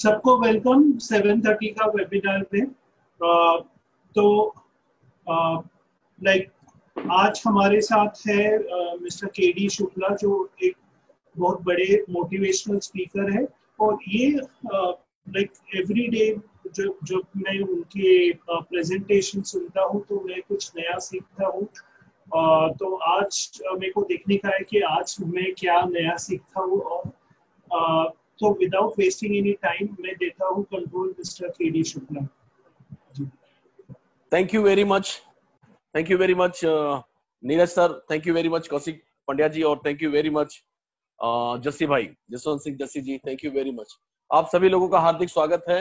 सबको वेलकम 7:30 का वेबिनार में। तो आज हमारे साथ है मिस्टर केडी शुक्ला, जो एक बहुत बड़े मोटिवेशनल स्पीकर है। और ये एवरी डे जब मैं उनके प्रेजेंटेशन सुनता हूँ तो मैं कुछ नया सीखता हूँ। तो आज मेरे को देखने का है कि आज मैं क्या नया सीखता हूँ। और तो विदाउट वेस्टिंग एनी टाइम मैं देता हूँ control mister KD Shukla. Thank you very much Neeraj sir, thank you very much Kaushik Pandya ji, और thank you very much Jassi भाई, Jaswant Singh Jassi ji, thank you very much. आप सभी लोगों का हार्दिक स्वागत है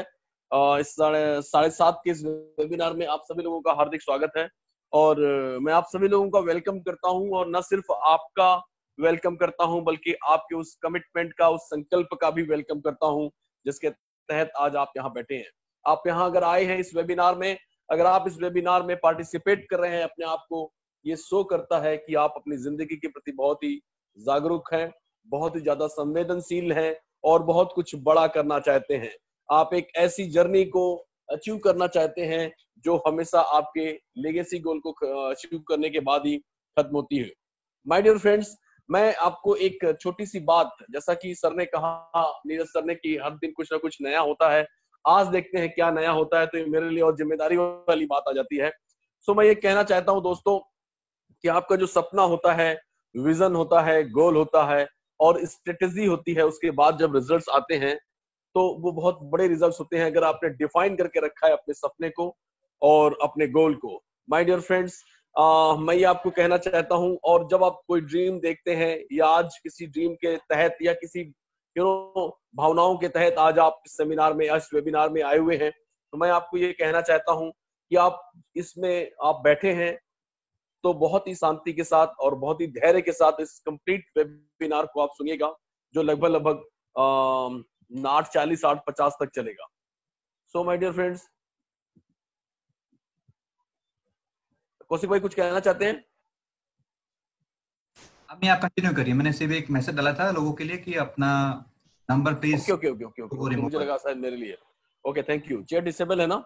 इस 7:30 के इस वेबिनार में। आप सभी लोगों का हार्दिक स्वागत है और मैं आप सभी लोगों का वेलकम करता हूं, और न सिर्फ आपका वेलकम करता हूं बल्कि आपके उस कमिटमेंट का, उस संकल्प का भी वेलकम करता हूं जिसके तहत आज आप यहाँ बैठे हैं। आप यहाँ अगर आए हैं इस वेबिनार में, अगर आप इस वेबिनार में पार्टिसिपेट कर रहे हैं अपने आप को, ये शो करता है कि आप अपनी जिंदगी के प्रति बहुत ही जागरूक हैं, बहुत ही ज्यादा संवेदनशील हैं और बहुत कुछ बड़ा करना चाहते हैं। आप एक ऐसी जर्नी को अचीव करना चाहते हैं जो हमेशा आपके लेगेसी गोल को अचीव करने के बाद ही खत्म होती है। माय डियर फ्रेंड्स, मैं आपको एक छोटी सी बात, जैसा कि सर ने कहा, नीरज सर ने, कि हर दिन कुछ ना कुछ नया होता है। आज देखते हैं क्या नया होता है, तो ये मेरे लिए और जिम्मेदारी वाली बात आ जाती है। सो मैं ये कहना चाहता हूं दोस्तों कि आपका जो सपना होता है, विजन होता है, गोल होता है और स्ट्रेटेजी होती है, उसके बाद जब रिजल्ट्स आते हैं तो वो बहुत बड़े रिजल्ट्स होते हैं अगर आपने डिफाइन करके रखा है अपने सपने को और अपने गोल को। माय डियर फ्रेंड्स, मैं ये आपको कहना चाहता हूं, और जब आप कोई ड्रीम देखते हैं या आज किसी ड्रीम के तहत या किसी भावनाओं के तहत आज आप इस सेमिनार में या इस वेबिनार में आए हुए हैं, तो मैं आपको ये कहना चाहता हूं कि आप इसमें आप बैठे हैं तो बहुत ही शांति के साथ और बहुत ही धैर्य के साथ इस कंप्लीट वेबिनार को आप सुनिएगा, जो लगभग 8:40 8:50 तक चलेगा। So my dear friends, Kaushik भाई कुछ कहना चाहते हैं? अब आप कंटिन्यू करिए। मैंने सिर्फ एक मैसेज डाला था लोगों के लिए कि अपना नंबर प्लीज। ओके, मुझे लगा शायद मेरे लिए। Okay, thank you. Chat disable है ना?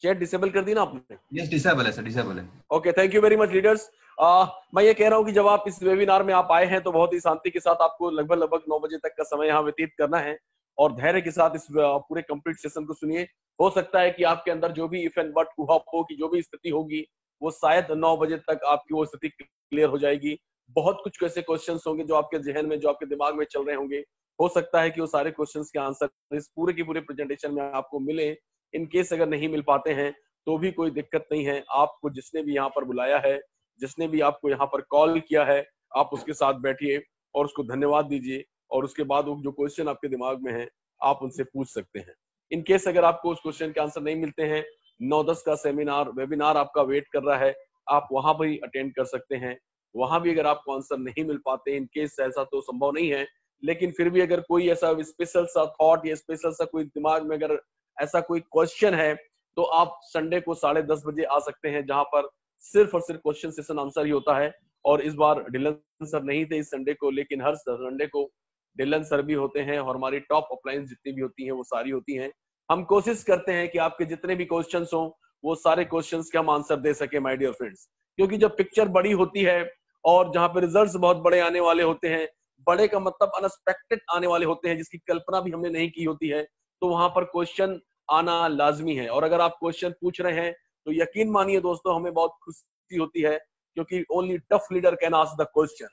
चैट डिसेबल कर दी ना आपने? यस, डिसेबल है सर, डिसेबल है। Okay, thank you very much leaders. मैं ये कह रहा हूँ कि जब आप इस वेबिनार में आप आए हैं तो बहुत ही शांति के साथ आपको लगभग 9 बजे तक का समय यहाँ व्यतीत करना है और धैर्य के साथ इस पूरे कंप्लीट सेशन को सुनिए। हो सकता है कि आपके अंदर जो भी इफ एंड बट हो की जो भी स्थिति होगी, वो शायद 9 बजे तक आपकी वो स्थिति क्लियर हो जाएगी। बहुत कुछ ऐसे क्वेश्चन होंगे जो आपके जहन में, जो आपके दिमाग में चल रहे होंगे। हो सकता है कि वो सारे क्वेश्चन के आंसर इस पूरे की पूरे प्रेजेंटेशन में आपको मिले। इन केस अगर नहीं मिल पाते हैं तो भी कोई दिक्कत नहीं है। आपको जिसने भी यहाँ पर बुलाया है, जिसने भी आपको यहाँ पर कॉल किया है, आप उसके साथ बैठिए और उसको धन्यवाद दीजिए, और उसके बाद वो जो क्वेश्चन आपके दिमाग में है आप उनसे पूछ सकते हैं। इन केस अगर आपको उस क्वेश्चन के आंसर नहीं मिलते हैं, 9-10 का सेमिनार वेबिनार आपका वेट कर रहा है, आप वहां भी अटेंड कर सकते हैं। वहां भी अगर आपको आंसर नहीं मिल पाते, इन केस ऐसा तो संभव नहीं है, लेकिन फिर भी अगर कोई ऐसा स्पेशल सा थॉट या स्पेशल सा कोई दिमाग में अगर ऐसा कोई क्वेश्चन है, तो आप संडे को 10:30 बजे आ सकते हैं, जहां पर सिर्फ और सिर्फ क्वेश्चन सेशन आंसर ही होता है। और इस बार डिलन सर नहीं थे इस संडे को, लेकिन हर संडे को डिलन सर भी होते हैं और हमारी टॉप अपलाइंस जितनी भी होती हैं वो सारी होती हैं। हम कोशिश करते हैं कि आपके जितने भी क्वेश्चंस हो वो सारे क्वेश्चंस के हम आंसर दे सके माय डियर फ्रेंड्स, क्योंकि जब पिक्चर बड़ी होती है और जहां पे रिजल्ट्स बहुत बड़े आने वाले होते हैं, बड़े का मतलब अनएक्सपेक्टेड आने वाले होते हैं, जिसकी कल्पना भी हमने नहीं की होती है, तो वहां पर क्वेश्चन आना लाजमी है। और अगर आप क्वेश्चन पूछ रहे हैं तो यकीन मानिए दोस्तों, हमें बहुत खुशी होती है, क्योंकि only tough leader can ask the question.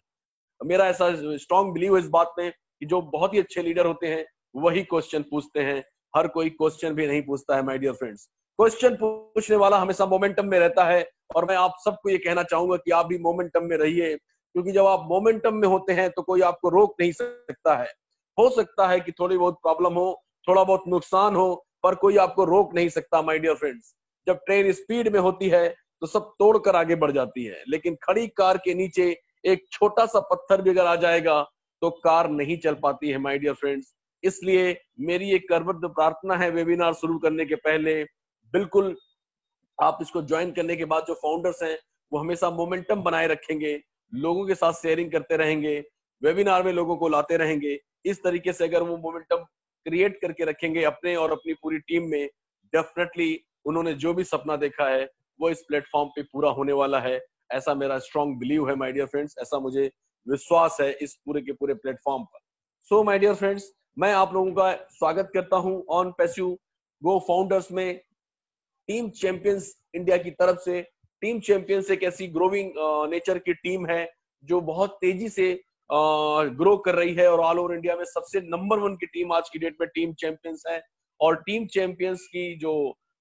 मेरा ऐसा स्ट्रॉन्ग बिलीव है इस बात में कि जो बहुत ही अच्छे लीडर होते हैं वही क्वेश्चन पूछते हैं। हर कोई क्वेश्चन भी नहीं पूछता है माय डियर फ्रेंड्स। क्वेश्चन पूछने वाला हमेशा मोमेंटम में रहता है, और मैं आप सबको ये कहना चाहूंगा कि आप भी मोमेंटम में रहिए, क्योंकि जब आप मोमेंटम में होते हैं तो कोई आपको रोक नहीं सकता है। हो सकता है कि थोड़ी बहुत प्रॉब्लम हो, थोड़ा बहुत नुकसान हो, पर कोई आपको रोक नहीं सकता माय डियर फ्रेंड्स। जब ट्रेन स्पीड में होती है तो सब तोड़कर आगे बढ़ जाती है, लेकिन खड़ी कार के नीचे एक छोटा सा पत्थर भी अगर आ जाएगा तो कार नहीं चल पाती है माय डियर फ्रेंड्स। इसलिए मेरी एक करबद्ध प्रार्थना है, वेबिनार शुरू करने के पहले बिल्कुल आप इसको ज्वाइन करने के बाद जो फाउंडर्स हैं वो हमेशा मोमेंटम बनाए रखेंगे, लोगों के साथ शेयरिंग करते रहेंगे, वेबिनार में लोगों को लाते रहेंगे, इस तरीके से अगर वो मोमेंटम क्रिएट करके रखेंगे अपने और अपनी पूरी टीम में, डेफिनेटली उन्होंने जो भी सपना देखा है वो इस प्लेटफॉर्म पे पूरा होने वाला है। ऐसा मेरा स्ट्रॉन्ग बिलीव है माय डियर फ्रेंड्स, ऐसा मुझे विश्वास है इस पूरे के पूरे प्लेटफॉर्म पर। सो माय डियर फ्रेंड्स, मैं आप लोगों का स्वागत करता हूं ऑन पैसिव गो फाउंडर्स में। टीम चैंपियंस इंडिया की तरफ से, टीम चैंपियंस एक ऐसी ग्रोइंग नेचर की टीम है जो बहुत तेजी से ग्रो कर रही है और ऑल ओवर इंडिया में सबसे नंबर 1 की टीम आज की डेट में टीम चैंपियंस है। और टीम चैंपियंस की जो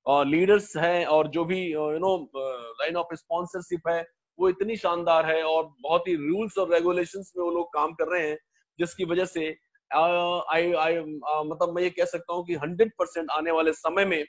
लीडर्स हैं और जो भी लाइन ऑफ स्पॉन्सरशिप है वो इतनी शानदार है और बहुत ही रूल्स और रेगुलेशंस में वो लोग काम कर रहे हैं, जिसकी वजह से मतलब मैं ये कह सकता हूँ कि 100% आने वाले समय में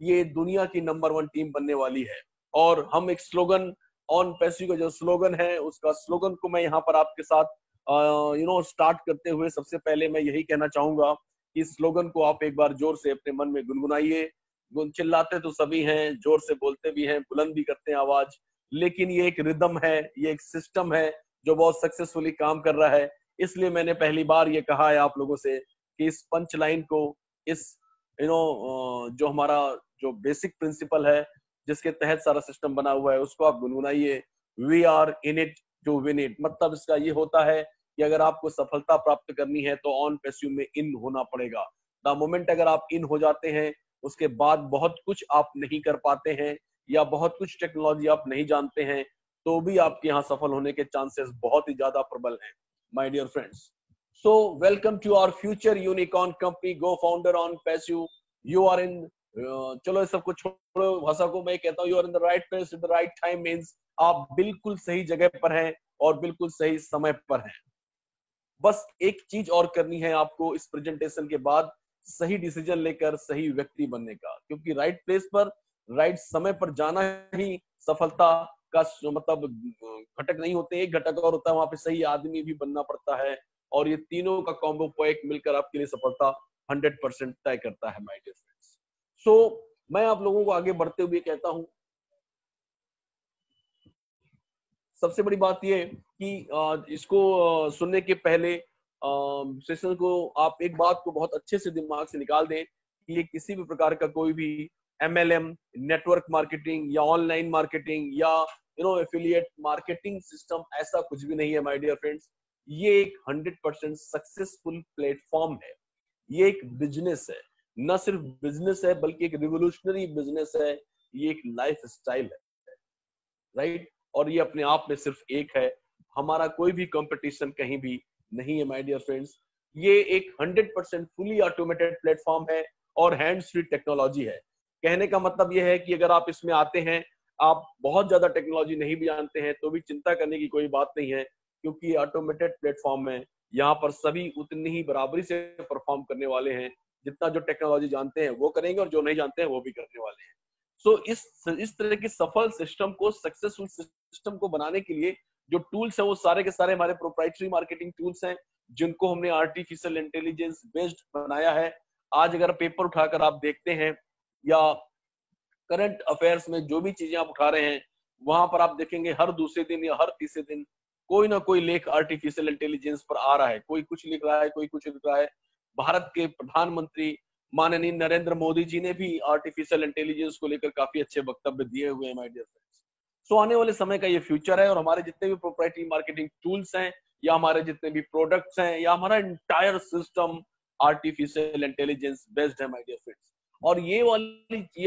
ये दुनिया की नंबर 1 टीम बनने वाली है। और हम एक स्लोगन, ऑन पैसिव का जो स्लोगन है उसका स्लोगन को मैं यहाँ पर आपके साथ स्टार्ट करते हुए सबसे पहले मैं यही कहना चाहूंगा कि इस स्लोगन को आप एक बार जोर से अपने मन में गुनगुनाइए। चिल्लाते तो सभी हैं, जोर से बोलते भी हैं, बुलंद भी करते हैं आवाज, लेकिन ये एक रिदम है, ये एक सिस्टम है जो बहुत सक्सेसफुली काम कर रहा है। इसलिए मैंने पहली बार ये कहा है आप लोगों से कि इस पंच लाइन को, इस जो हमारा जो बेसिक प्रिंसिपल है जिसके तहत सारा सिस्टम बना हुआ है उसको आप गुनगुनाइए। We are in it to win it. मतलब इसका ये होता है कि अगर आपको सफलता प्राप्त करनी है तो ऑन पैसिव में इन होना पड़ेगा। द मोमेंट अगर आप इन हो जाते हैं उसके बाद बहुत कुछ आप नहीं कर पाते हैं या बहुत कुछ टेक्नोलॉजी आप नहीं जानते हैं तो भी आपके यहाँ सफल होने के चांसेस बहुत ही ज्यादा प्रबल हैं my dear friends. So welcome to our future unicorn company cofounder OnPassive. You are in, चलो इस सबको छोड़ो, भाषा को मैं कहता हूँ, you are in the right place at the right time means आप बिल्कुल सही जगह पर हैं और बिल्कुल सही समय पर हैं। बस एक चीज और करनी है आपको इस प्रेजेंटेशन के बाद, सही डिसीजन लेकर सही व्यक्ति बनने का, क्योंकि राइट प्लेस पर राइट समय पर जाना ही सफलता का मतलब घटक नहीं होते, एक घटक और होता है, वहां पे सही आदमी भी बनना पड़ता है और ये तीनों का कॉम्बो पैक मिलकर आपके लिए सफलता 100% तय करता है माय डियर फ्रेंड्स। सो मैं आप लोगों को आगे बढ़ते हुए कहता हूं, सबसे बड़ी बात ये कि इसको सुनने के पहले सेशन को आप एक बात को बहुत अच्छे से दिमाग से निकाल दें कि ये किसी भी प्रकार का कोई भी MLM, नेटवर्क मार्केटिंग या ऑनलाइन मार्केटिंग या एफिलिएट मार्केटिंग सिस्टम ऐसा कुछ भी नहीं है माय डियर फ्रेंड्स। ये एक 100% सक्सेसफुल प्लेटफॉर्म है, ये एक बिजनेस है, न सिर्फ बिजनेस है बल्कि एक रिवोल्यूशनरी बिजनेस है, ये एक लाइफ स्टाइल है, राइट। और ये अपने आप में सिर्फ एक है, हमारा कोई भी कंपटीशन कहीं भी नहीं है माय डियर फ्रेंड्स। ये एक 100% फुली ऑटोमेटेड प्लेटफॉर्म है और हैंड्स फ्री टेक्नोलॉजी है। कहने का मतलब ये है कि अगर आप इसमें आते हैं, आप बहुत ज्यादा टेक्नोलॉजी नहीं भी जानते हैं तो भी चिंता करने की कोई बात नहीं है, क्योंकि ऑटोमेटेड प्लेटफॉर्म है। यहाँ पर सभी उतनी ही बराबरी से परफॉर्म करने वाले हैं, जितना जो टेक्नोलॉजी जानते हैं वो करेंगे और जो नहीं जानते हैं वो भी करने वाले हैं। सो इस तरह की सफल सिस्टम को, सक्सेसफुल सिस्टम को बनाने के लिए जो टूल्स है वो सारे के सारे हमारे प्रोप्राइटरी मार्केटिंग टूल्स हैं, जिनको हमने आर्टिफिशियल इंटेलिजेंस बेस्ड बनाया है। आज अगर पेपर उठाकर आप देखते हैं या करंट अफेयर्स में जो भी चीजें आप उठा रहे हैं, वहां पर आप देखेंगे हर दूसरे दिन या हर तीसरे दिन कोई ना कोई लेख आर्टिफिशियल इंटेलिजेंस पर आ रहा है। कोई कुछ लिख रहा है, कोई कुछ लिख रहा है। भारत के प्रधानमंत्री माननीय नरेंद्र मोदी जी ने भी आर्टिफिशियल इंटेलिजेंस को लेकर काफी अच्छे वक्तव्य दिए हुए हैं माय डियर फ्रेंड्स। सो आने वाले समय का ये फ्यूचर है और हमारे जितने भी प्रोप्राइटरी मार्केटिंग टूल्स हैं या हमारे जितने भी प्रोडक्ट्स हैं या हमारा entire system artificial intelligence based है माय डियर फ्रेंड्स। और ये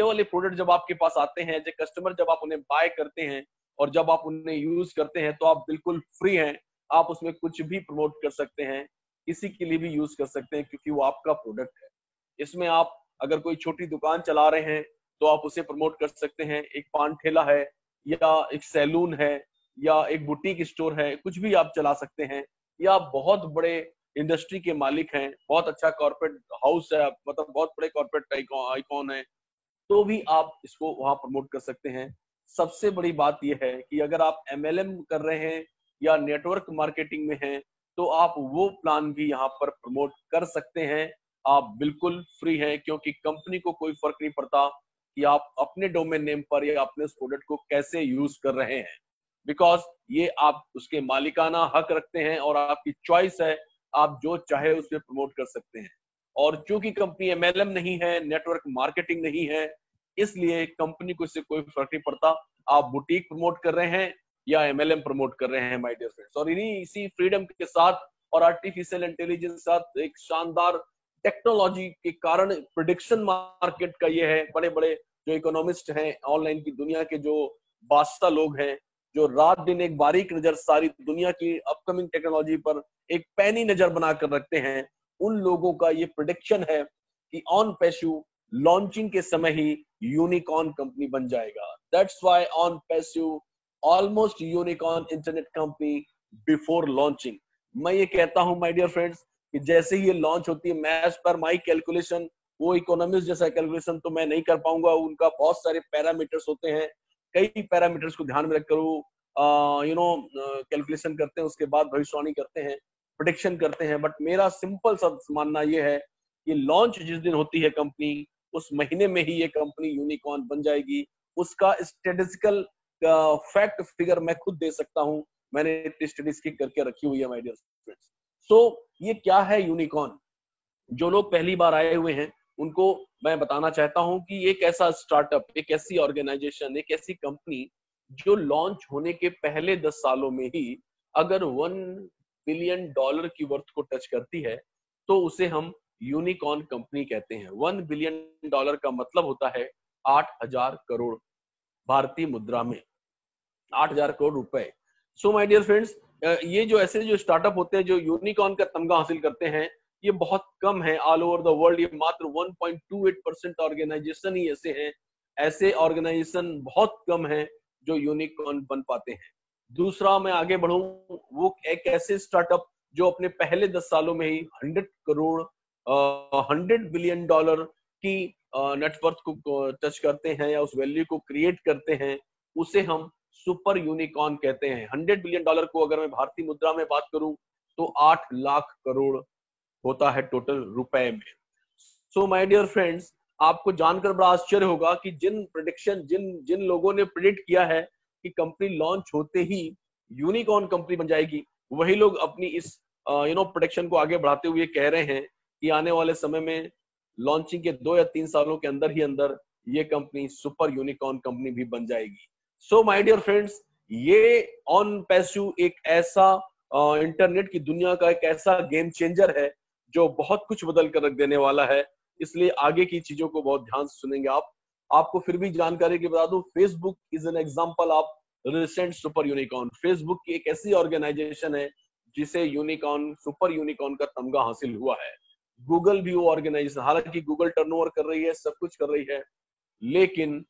वाले प्रोडक्ट जब आपके पास आते हैं, जो कस्टमर जब आप उन्हें बाय करते हैं और जब आप उन्हें यूज करते हैं तो आप बिल्कुल फ्री हैं, आप उसमें कुछ भी प्रमोट कर सकते हैं, किसी के लिए भी यूज कर सकते हैं, क्योंकि वो आपका प्रोडक्ट है। इसमें आप अगर कोई छोटी दुकान चला रहे हैं तो आप उसे प्रमोट कर सकते हैं, एक पान ठेला है या एक सैलून है या एक बुटीक स्टोर है, कुछ भी आप चला सकते हैं, या आप बहुत बड़े इंडस्ट्री के मालिक हैं, बहुत अच्छा कॉर्पोरेट हाउस है, मतलब बहुत बड़े कॉर्पोरेट आइकॉन है, तो भी आप इसको वहां प्रमोट कर सकते हैं। सबसे बड़ी बात यह है कि अगर आप MLM कर रहे हैं या नेटवर्क मार्केटिंग में हैं तो आप वो प्लान भी यहाँ पर प्रमोट कर सकते हैं। आप बिल्कुल फ्री हैं, क्योंकि कंपनी को कोई फर्क नहीं पड़ता कि आप अपने डोमेन नेम पर या अपने उस प्रोडक्ट को कैसे यूज कर रहे हैं, बिकॉज ये आप उसके मालिकाना हक रखते हैं और आपकी चॉइस है आप जो चाहे उसमें प्रमोट कर सकते हैं। और चूंकि कंपनी एमएलएम नहीं है, नेटवर्क मार्केटिंग नहीं है, इसलिए कंपनी को इससे कोई फर्क नहीं पड़ता आप बुटीक प्रमोट कर रहे हैं या एमएलएम प्रमोट कर रहे हैं माय डियर फ्रेंड्स। और इसी फ्रीडम के साथ और आर्टिफिशियल इंटेलिजेंस के साथ एक शानदार टेक्नोलॉजी के कारण प्रिडिक्शन मार्केट का ये है, बड़े बड़े जो इकोनॉमिस्ट हैं, ऑनलाइन की दुनिया के जो बादशाह लोग हैं, जो रात दिन एक बारीक नजर सारी दुनिया की अपकमिंग टेक्नोलॉजी पर एक पैनी नजर बनाकर रखते हैं, उन लोगों का ये प्रिडिक्शन है कि ऑन पैसिव लॉन्चिंग के समय ही यूनिकॉर्न कंपनी बन जाएगा। That's why on passive almost unicorn internet company before launching. मैं ये कहता हूं माय डियर फ्रेंड्स कि जैसे ही ये लॉन्च होती है, मैं एज पर माई कैलकुलेशन, वो इकोनॉमिस्ट जैसा कैलकुलेशन तो मैं नहीं कर पाऊंगा, उनका बहुत सारे पैरामीटर्स होते हैं, कई पैरामीटर्स को ध्यान में रखकर वो कैलकुलेशन करते हैं, उसके बाद भविष्यवाणी करते हैं, प्रेडिक्शन करते हैं। बट मेरा सिंपल सा मानना ये है कि लॉन्च जिस दिन होती है कंपनी, उस महीने में ही ये कंपनी यूनिकॉर्न बन जाएगी। उसका स्टैटिस्टिकल फैक्ट फिगर मैं खुद दे सकता हूं, मैंने इतनी स्टडीज की करके रखी हुई है माय डियर फ्रेंड्स। सो ये क्या है यूनिकॉर्न? जो लोग पहली बार आए हुए हैं उनको मैं बताना चाहता हूं कि एक ऐसा स्टार्टअप, एक ऐसी ऑर्गेनाइजेशन, एक ऐसी कंपनी जो लॉन्च होने के पहले 10 सालों में ही अगर $1 बिलियन की वर्थ को टच करती है तो उसे हम यूनिकॉर्न कंपनी कहते हैं। $1 बिलियन का मतलब होता है 8,000 करोड़ भारतीय मुद्रा में, 8,000 करोड़ रुपए। सो माय डियर फ्रेंड्स, ये जो ऐसे जो स्टार्टअप होते हैं जो यूनिकॉर्न का तमगा हासिल करते हैं, ये बहुत कम है ऑल ओवर द वर्ल्ड। ये मात्र 1.28% ऑर्गेनाइजेशन ही ऐसे हैं, ऐसे ऑर्गेनाइजेशन बहुत कम है जो यूनिकॉर्न बन पाते हैं। दूसरा मैं आगे बढ़ूं, वो एक ऐसे स्टार्टअप जो अपने पहले 10 सालों में ही 100 बिलियन डॉलर की नेटवर्थ को टच करते हैं या उस वैल्यू को क्रिएट करते हैं, उसे हम सुपर यूनिकॉर्न कहते हैं। $100 बिलियन को अगर मैं भारतीय मुद्रा में बात करूं तो 8 लाख करोड़ होता है टोटल रुपए में। सो माय डियर फ्रेंड्स, आपको जानकर बड़ा आश्चर्य होगा कि जिन लोगों ने प्रेडिक्ट किया है कि कंपनी लॉन्च होते ही यूनिकॉर्न कंपनी बन जाएगी, वही लोग अपनी इस प्रेडिक्शन को आगे बढ़ाते हुए कह रहे हैं कि आने वाले समय में लॉन्चिंग के 2 या 3 सालों के अंदर ही अंदर ये कंपनी सुपर यूनिकॉर्न कंपनी भी बन जाएगी। सो माय डियर फ्रेंड्स, ये ऑन पैसिव एक ऐसा इंटरनेट की दुनिया का एक ऐसा गेम चेंजर है जो बहुत कुछ बदल कर रख देने वाला है। इसलिए आगे की चीजों को बहुत ध्यान से सुनेंगे आप। आपको फिर भी जानकारी की बता दूं, Facebook is an example of recent super unicorn. Facebook की एक ऐसी ऑर्गेनाइजेशन है जिसे यूनिकॉर्न, सुपर यूनिकॉर्न का तमगा हासिल हुआ है। गूगल भी वो ऑर्गेनाइजेशन, हालांकि गूगल टर्नओवर कर रही है, सब कुछ कर रही है, लेकिन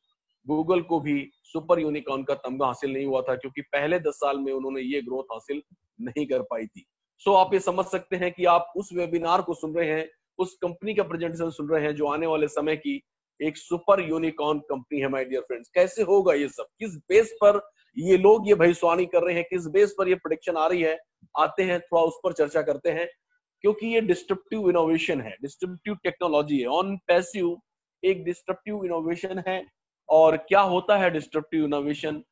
गूगल को भी सुपर यूनिकॉर्न का तमगा हासिल नहीं हुआ था क्योंकि पहले 10 साल में उन्होंने ये ग्रोथ हासिल नहीं कर पाई थी। सो आप ये समझ सकते हैं कि आप उस वेबिनार को सुन रहे हैं, उस कंपनी का प्रेजेंटेशन सुन रहे हैं जो आने वाले समय की एक सुपर यूनिकॉर्न कंपनी है माय डियर फ्रेंड्स। कैसे होगा ये सब, किस बेस पर ये लोग ये भविष्यवाणी कर रहे हैं, किस बेस पर ये प्रेडिक्शन आ रही है, आते हैं थोड़ा उस पर चर्चा करते हैं। क्योंकि ये डिस्ट्रप्टिव इनोवेशन है, डिस्ट्रप्टिव टेक्नोलॉजी है। ऑन पैसिव एक डिस्ट्रप्टिव इनोवेशन है। और क्या होता है डिस्ट्रप्टिव इनोवेशन?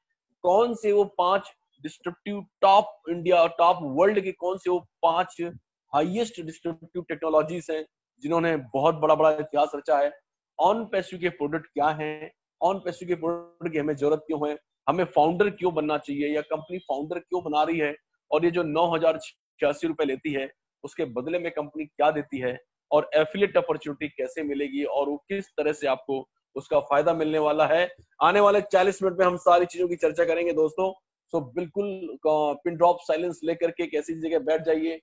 कौन से वो 5 disruptive top India, top world के कौन से वो 5 हाईएस्ट डिस्ट्रप्टिव टेक्नोलॉजीज हैं जिन्होंने बहुत बड़ा बड़ा इतिहास रचा है? ऑन पैसिव के प्रोडक्ट क्या हैं? ऑन पैसिव के प्रोडक्ट की हमें जरूरत क्यों है? हमें फाउंडर क्यों बनना चाहिए या कंपनी फाउंडर क्यों बना रही है? और ये जो 9,086 रुपए लेती है उसके बदले में कंपनी क्या देती है? और एफिलिएट अपॉर्चुनिटी कैसे मिलेगी और वो किस तरह से आपको उसका फायदा मिलने वाला है? आने वाले 40 मिनट में हम सारी चीजों की चर्चा करेंगे दोस्तों। सो बिल्कुल पिन ड्रॉप साइलेंस लेकर के एक ऐसी जगह बैठ जाइए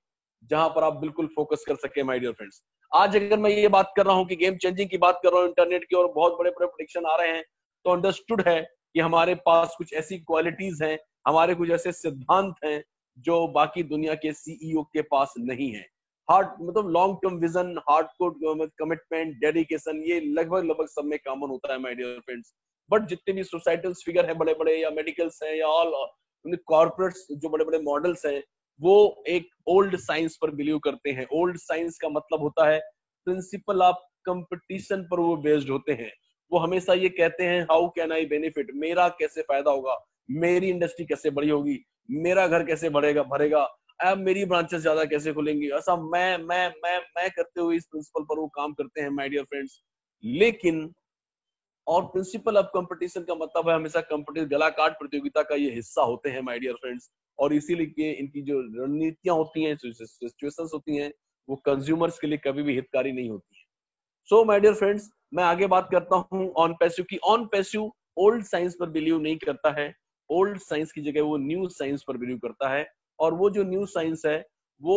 जहां पर आप बिल्कुल फोकस कर सके माय डियर फ्रेंड्स। आज अगर मैं ये बात कर रहा हूं कि गेम चेंजिंग की बात कर रहा हूं इंटरनेट की और बहुत बड़े बड़े प्रेडिक्शन आ रहे हैं, तो अंडरस्टूड है कि हमारे पास कुछ ऐसी क्वालिटीज हैं, हमारे कुछ ऐसे सिद्धांत हैं जो बाकी दुनिया के सीईओ के पास नहीं है। हार्ड मतलब long term vision, hardcore commitment, dedication, ये लगभग सब में कॉमन होता है माय डियर फ्रेंड्स। बट जितने भी सोसाइटल फिगर है बड़े बड़े या मेडिकल्स हैं या ऑल कॉर्पोरेट्स जो बड़े बड़े मॉडल्स हैं, वो एक ओल्ड साइंस पर बिलीव करते हैं। ओल्ड साइंस का मतलब होता है प्रिंसिपल ऑफ कंपटीशन पर वो बेस्ड होते हैं। वो हमेशा ये कहते हैं हाउ कैन आई बेनिफिट, मेरा कैसे फायदा होगा, मेरी इंडस्ट्री कैसे बड़ी होगी, मेरा घर कैसे बढ़ेगा भरेगा, अब मेरी ब्रांचेस ज्यादा कैसे खुलेंगी, ऐसा मैं करते हुए इस प्रिंसिपल पर वो काम करते हैं माय डियर फ्रेंड्स। लेकिन और प्रिंसिपल ऑफ कंपटीशन का मतलब है हमेशा कंपटीशन, गला काट प्रतियोगिता का ये हिस्सा होते हैं माय डियर फ्रेंड्स। और इसीलिए इनकी जो रणनीतियां होती हैं, सिचुएशंस होती हैं, वो कंज्यूमर्स के लिए कभी भी हितकारी नहीं होती है। सो माय डियर फ्रेंड्स, मैं आगे बात करता हूं ऑन पैसिव की। ऑन पैसिव ओल्ड साइंस पर बिलीव नहीं करता है, ओल्ड साइंस की जगह वो न्यू साइंस पर बिलीव करता है। और वो जो न्यू साइंस है वो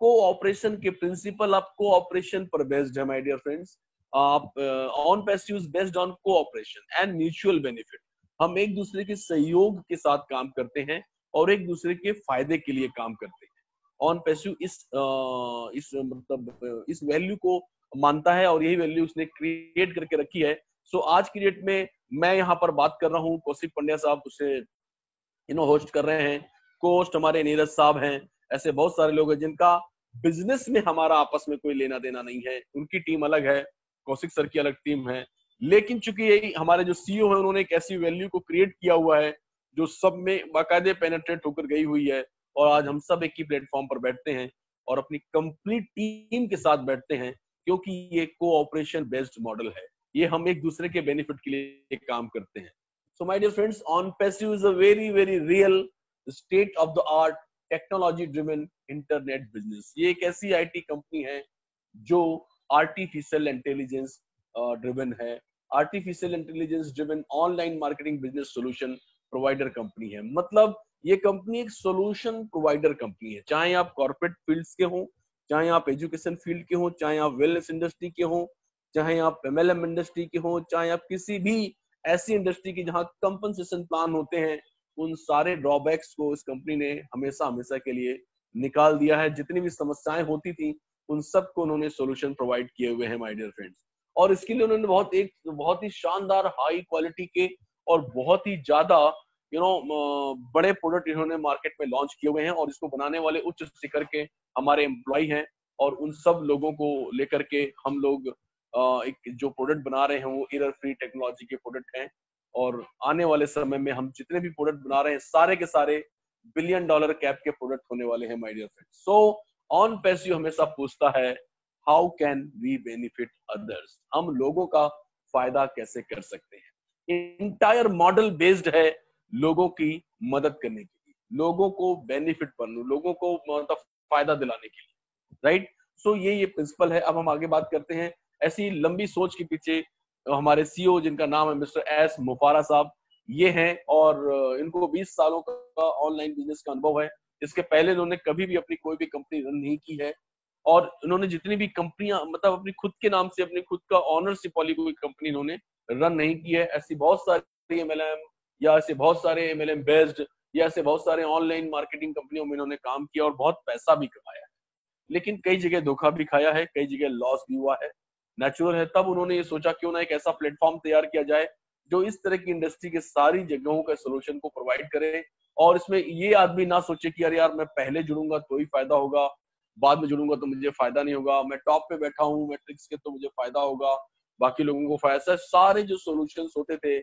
कोऑपरेशन के प्रिंसिपल ऑफ कोऑपरेशन पर बेस्ड है my dear friends. On passive based on cooperation and mutual benefit. हम एक दूसरे के सहयोग के साथ काम करते हैं और एक दूसरे के फायदे के लिए काम करते हैं। ऑन पैसिव इस मतलब इस वैल्यू को मानता है और यही वैल्यू उसने क्रिएट करके रखी है। सो आज की डेट में मैं यहाँ पर बात कर रहा हूँ, कौशिक पंड्या साहब उसे होस्ट कर रहे हैं, को होस्ट हमारे नीरज साहब हैं। ऐसे बहुत सारे लोग हैं जिनका बिजनेस में हमारा आपस में कोई लेना देना नहीं है, उनकी टीम अलग है, कौशिक सर की अलग टीम है। लेकिन चूंकि यही हमारे जो सीईओ है, उन्होंने एक ऐसी वैल्यू को क्रिएट किया हुआ है जो सब में बाकायदे पेनिट्रेट होकर गई हुई है। और आज हम सब एक ही प्लेटफॉर्म पर बैठते हैं और अपनी कंप्लीट टीम के साथ बैठते हैं, क्योंकि ये कोऑपरेशन बेस्ड मॉडल है। ये हम एक दूसरे के बेनिफिट के लिए काम करते हैं। So my dear friends, OnPassive is a very very real state of the art technology driven internet business। ये एक ऐसी आईटी कंपनी है जो आर्टिफिशियल इंटेलिजेंस ड्रिवन है, artificial intelligence driven online marketing business solution provider company है। मतलब ये company एक सोल्यूशन प्रोवाइडर कंपनी है। चाहे आप कॉर्पोरेट फील्ड्स के हों, चाहे आप एजुकेशन फील्ड के हों, चाहे आप वेलनेस इंडस्ट्री के हों, चाहे आप एमएलएम इंडस्ट्री के हों, चाहे आप किसी भी ऐसी इंडस्ट्री की जहां कंपनसेशन प्लान होते हैं, उन सारे ड्रॉबैक्स को इस कंपनी ने हमेशा हमेशा के लिए निकाल दिया है। जितनी भी समस्याएं होती थी उन सब को उन्होंने सॉल्यूशन प्रोवाइड किए हुए हैं माय डियर फ्रेंड्स। और इसके लिए उन्होंने बहुत ही शानदार हाई क्वालिटी के और बहुत ही ज्यादा बड़े प्रोडक्ट इन्होंने मार्केट में लॉन्च किए हुए हैं। और इसको बनाने वाले उच्च शिखर के हमारे एम्प्लॉय हैं, और उन सब लोगों को लेकर के हम लोग एक जो प्रोडक्ट बना रहे हैं वो एरर फ्री टेक्नोलॉजी के प्रोडक्ट हैं। और आने वाले समय में हम जितने भी प्रोडक्ट बना रहे हैं सारे के सारे $1 बिलियन कैप के प्रोडक्ट होने वाले हैं my dear friends. So OnPassive हमेशा पूछता है how can we benefit others, हम लोगों का फायदा कैसे कर सकते हैं। इंटायर मॉडल बेस्ड है लोगों की मदद करने के लिए, लोगों को बेनिफिट बनने, लोगों को मतलब फायदा दिलाने के लिए, राइट। सो ये प्रिंसिपल है। अब हम आगे बात करते हैं ऐसी लंबी सोच के पीछे हमारे सीईओ जिनका नाम है मिस्टर एस मुफारा साहब, ये हैं। और इनको 20 सालों का ऑनलाइन बिजनेस का अनुभव है। इसके पहले इन्होंने कभी भी अपनी कोई भी कंपनी रन नहीं की है। और इन्होंने जितनी भी कंपनियां मतलब अपनी खुद के नाम से अपनी खुद का ऑनरशिप वाली कोई कंपनी इन्होंने रन नहीं की है। ऐसी बहुत सारी एमएलएम या ऐसे बहुत सारे एमएलएम बेस्ड या ऐसे बहुत सारे ऑनलाइन मार्केटिंग कंपनियों में इन्होंने काम किया और बहुत पैसा भी कमाया है। लेकिन कई जगह धोखा भी खाया है, कई जगह लॉस भी हुआ है, नेचुरल है। तब उन्होंने ये सोचा क्यों ना एक ऐसा प्लेटफॉर्म तैयार किया जाए जो इस तरह की इंडस्ट्री के सारी जगहों का सोल्यूशन को प्रोवाइड करे। और इसमें ये आदमी ना सोचे कि यार मैं पहले जुड़ूंगा तो ही फायदा होगा, बाद में जुड़ूंगा तो मुझे फायदा नहीं होगा, मैं टॉप पे बैठा हूँ मैट्रिक्स के तो मुझे फायदा होगा, बाकी लोगों को फायदा। सारे जो सोल्यूशन होते थे,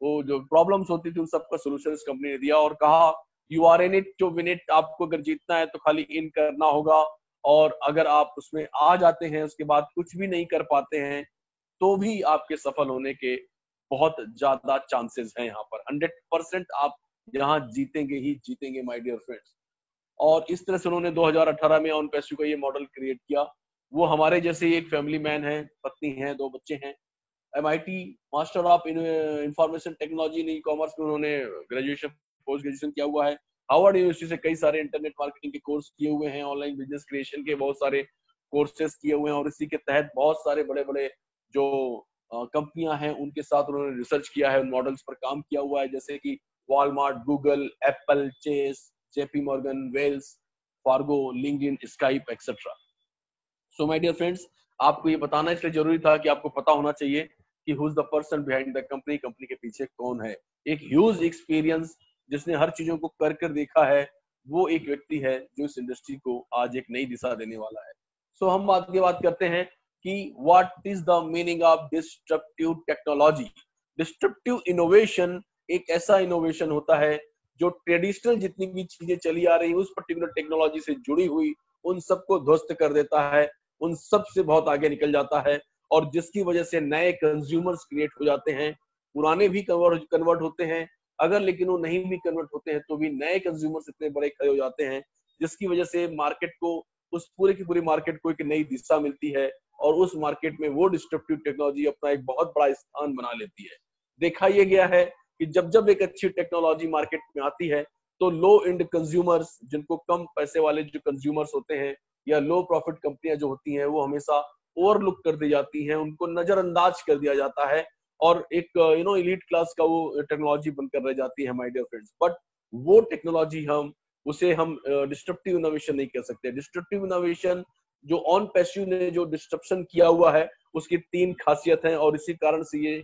वो जो प्रॉब्लम्स होती थी, उन सबका सोल्यूशन इस कंपनी ने दिया और कहा you are in it to win it. आपको अगर जीतना है तो खाली इन करना होगा, और अगर आप उसमें आ जाते हैं उसके बाद कुछ भी नहीं कर पाते हैं तो भी आपके सफल होने के बहुत ज्यादा चांसेस हैं। यहाँ पर 100% आप यहाँ जीतेंगे ही जीतेंगे माय डियर फ्रेंड्स। और इस तरह से उन्होंने 2018 में ऑन पैसिव का ये मॉडल क्रिएट किया। वो हमारे जैसे एक फैमिली मैन है, पत्नी है, 2 बच्चे हैं। MIT master of information technology in ecommerce में उन्होंने ग्रेजुएशन पोस्ट ग्रेजुएशन किया हुआ है। हार्वर्ड यूनिवर्सिटी से कई सारे इंटरनेट मार्केटिंग के कोर्स किए हुए हैं, ऑनलाइन बिजनेस क्रिएशन के बहुत सारे कोर्सेज किए हुए हैं। और इसी के तहत बहुत सारे बड़े बड़े जो कंपनियां हैं उनके साथ उन्होंने रिसर्च किया है, उन मॉडल्स पर काम किया हुआ है, जैसे कि Walmart, Google, Apple, Chase, JP Morgan, Wells Fargo, LinkedIn, Skype etcetera. So my dear friends, आपको ये बताना इसलिए जरूरी था कि आपको पता होना चाहिए कि who is the person behind the company, company के पीछे कौन है। एक ह्यूज एक्सपीरियंस जिसने हर चीजों को कर कर देखा है, वो एक व्यक्ति है जो इस इंडस्ट्री को आज एक नई दिशा देने वाला है। सो हम आगे बात करते हैं कि what is the meaning of disruptive technology. Disruptive innovation एक ऐसा इनोवेशन होता है जो ट्रेडिशनल जितनी भी चीजें चली आ रही उस पर्टिकुलर टेक्नोलॉजी से जुड़ी हुई उन सबको ध्वस्त कर देता है, उन सब से बहुत आगे निकल जाता है, और जिसकी वजह से नए कंज्यूमर्स क्रिएट हो जाते हैं, पुराने भी कन्वर्ट होते हैं, अगर लेकिन वो नहीं भी कन्वर्ट होते हैं तो भी नए कंज्यूमर्स इतने बड़े खड़े हो जाते हैं जिसकी वजह से मार्केट को, उस पूरे की पूरी मार्केट को एक नई दिशा मिलती है और उस मार्केट में वो डिस्ट्रप्टिव टेक्नोलॉजी अपना एक बहुत बड़ा स्थान बना लेती है। देखा यह गया है कि जब जब एक अच्छी टेक्नोलॉजी मार्केट में आती है तो लो एंड कंज्यूमर्स, जिनको कम पैसे वाले जो कंज्यूमर्स होते हैं या लो प्रॉफिट कंपनियां जो होती हैं, वो हमेशा ओवरलुक कर दी जाती हैं, उनको नजरअंदाज कर दिया जाता है और एक एलीट क्लास का वो टेक्नोलॉजी बनकर रह जाती है माय डियर फ्रेंड्स। बट वो टेक्नोलॉजी उसे हम डिस्ट्रप्टिव इनोवेशन नहीं कह सकते। डिस्ट्रप्टिव इनोवेशन जो ऑन पैसिव ने जो डिस्ट्रप्शन किया हुआ है उसकी 3 खासियत है और इसी कारण से ये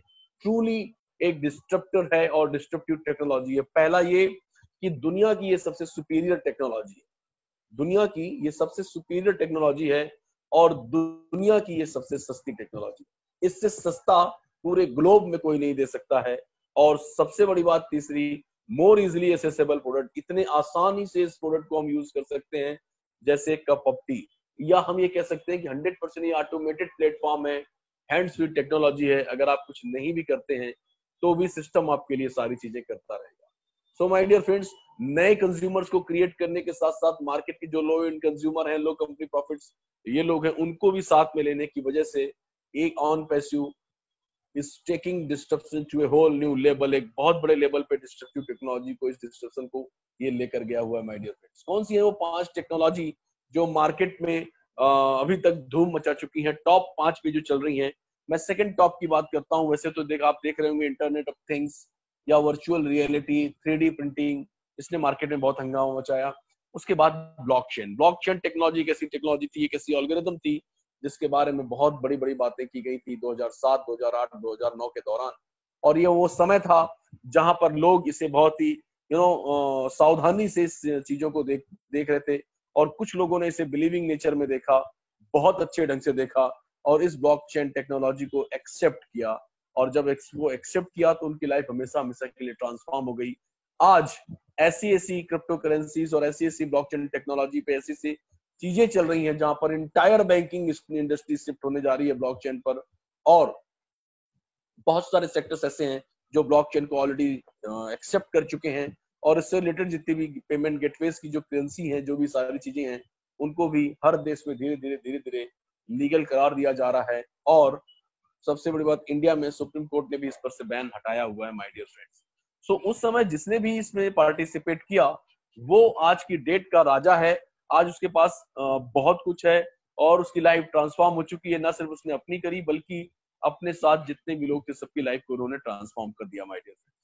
ट्रूली एक डिस्ट्रप्टर है और डिस्ट्रप्टिव टेक्नोलॉजी है। पहला ये कि दुनिया की ये सबसे सुपीरियर टेक्नोलॉजी है, दुनिया की ये सबसे सुपीरियर टेक्नोलॉजी है और दुनिया की ये सबसे सस्ती टेक्नोलॉजी। इससे सस्ता पूरे ग्लोब में कोई नहीं दे सकता है। और सबसे बड़ी बात तीसरी, मोर इजिली एसेसेबल प्रोडक्ट, इतने आसानी से इस प्रोडक्ट को हम यूज कर सकते हैं जैसे कप ऑफ टी, या हम ये कह सकते हैं कि 100% ये ऑटोमेटेड प्लेटफॉर्म है, हैंड्स फ्री टेक्नोलॉजी है। अगर आप कुछ नहीं भी करते हैं तो भी सिस्टम आपके लिए सारी चीजें करता रहेगा। सो माय डियर फ्रेंड्स, नए कंज्यूमर्स को क्रिएट करने के साथ साथ मार्केट के जो लो एंड कंज्यूमर हैं, लो कंपनी प्रॉफिट्स ये लोग हैं, उनको भी साथ में लेने की वजह से एक OnPassive is taking disruption to a whole new level, एक बहुत बड़े लेवल पे डिस्ट्रप्टिव टेक्नोलॉजी को, इस डिस्ट्रप्शन को ये लेकर गया हुआ है माय डियर फ्रेंड्स। कौन सी है वो 5 टेक्नोलॉजी जो मार्केट में अभी तक धूम मचा चुकी हैं, टॉप 5 पे जो चल रही हैं। मैं सेकंड टॉप की बात करता हूं। वैसे तो आप देख रहे होंगे इंटरनेट ऑफ थिंग्स या वर्चुअल रियलिटी, 3D प्रिंटिंग, इसने मार्केट में बहुत हंगामा मचाया। उसके बाद ब्लॉकचेन। ब्लॉकचेन टेक्नोलॉजी कैसी टेक्नोलॉजी थी, एक ऐसी एल्गोरिथम थी जिसके बारे में बहुत बड़ी बड़ी बातें की गई थी 2007, 2008, 2009 के दौरान। और ये वो समय था जहां पर लोग इसे बहुत ही सावधानी से इस चीजों को देख रहे थे और कुछ लोगों ने इसे बिलीविंग नेचर में देखा, बहुत अच्छे ढंग से देखा और इस ब्लॉकचेन टेक्नोलॉजी को एक्सेप्ट किया। और जब वो एक्सेप्ट किया तो उनकी लाइफ हमेशा हमेशा के लिए ट्रांसफॉर्म हो गई। आज ऐसी क्रिप्टो करेंसीज और ऐसी ब्लॉकचेन टेक्नोलॉजी पे ऐसी चीजें चल रही हैं जहां पर इंटायर बैंकिंग इंडस्ट्री शिफ्ट होने जा रही है ब्लॉकचेन पर। और बहुत सारे सेक्टर्स ऐसे हैं जो ब्लॉकचेन को ऑलरेडी एक्सेप्ट कर चुके हैं और इससे रिलेटेड जितनी भी पेमेंट गेटवेज की जो करेंसी है, जो भी सारी चीजें हैं, उनको भी हर देश में धीरे धीरे लीगल करार दिया जा रहा है। और सबसे बड़ी बात, इंडिया में सुप्रीम कोर्ट ने भी इस पर से बैन हटाया हुआ है माय डियर फ्रेंड्स। सो उस समय जिसने भी इसमें पार्टिसिपेट किया वो आज की डेट का राजा है। आज उसके पास बहुत कुछ है और उसकी लाइफ ट्रांसफॉर्म हो चुकी है। ना सिर्फ उसने अपनी करी बल्कि अपने साथ जितने भी लोग थे सबकी लाइफ को उन्होंने ट्रांसफॉर्म कर दिया माय डियर फ्रेंड्स।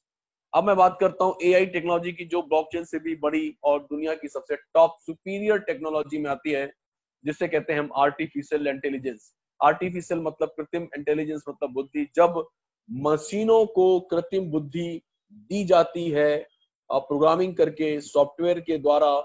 अब मैं बात करता हूँ एआई टेक्नोलॉजी की, जो ब्लॉकचेन से भी बड़ी और दुनिया की सबसे टॉप सुपीरियर टेक्नोलॉजी में आती है, जिसे कहते हैं हम आर्टिफिशियल इंटेलिजेंस। आर्टिफिशियल मतलब कृत्रिम, इंटेलिजेंस मतलब बुद्धि। जब मशीनों को कृत्रिम बुद्धि दी जाती है प्रोग्रामिंग करके सॉफ्टवेयर के द्वारा,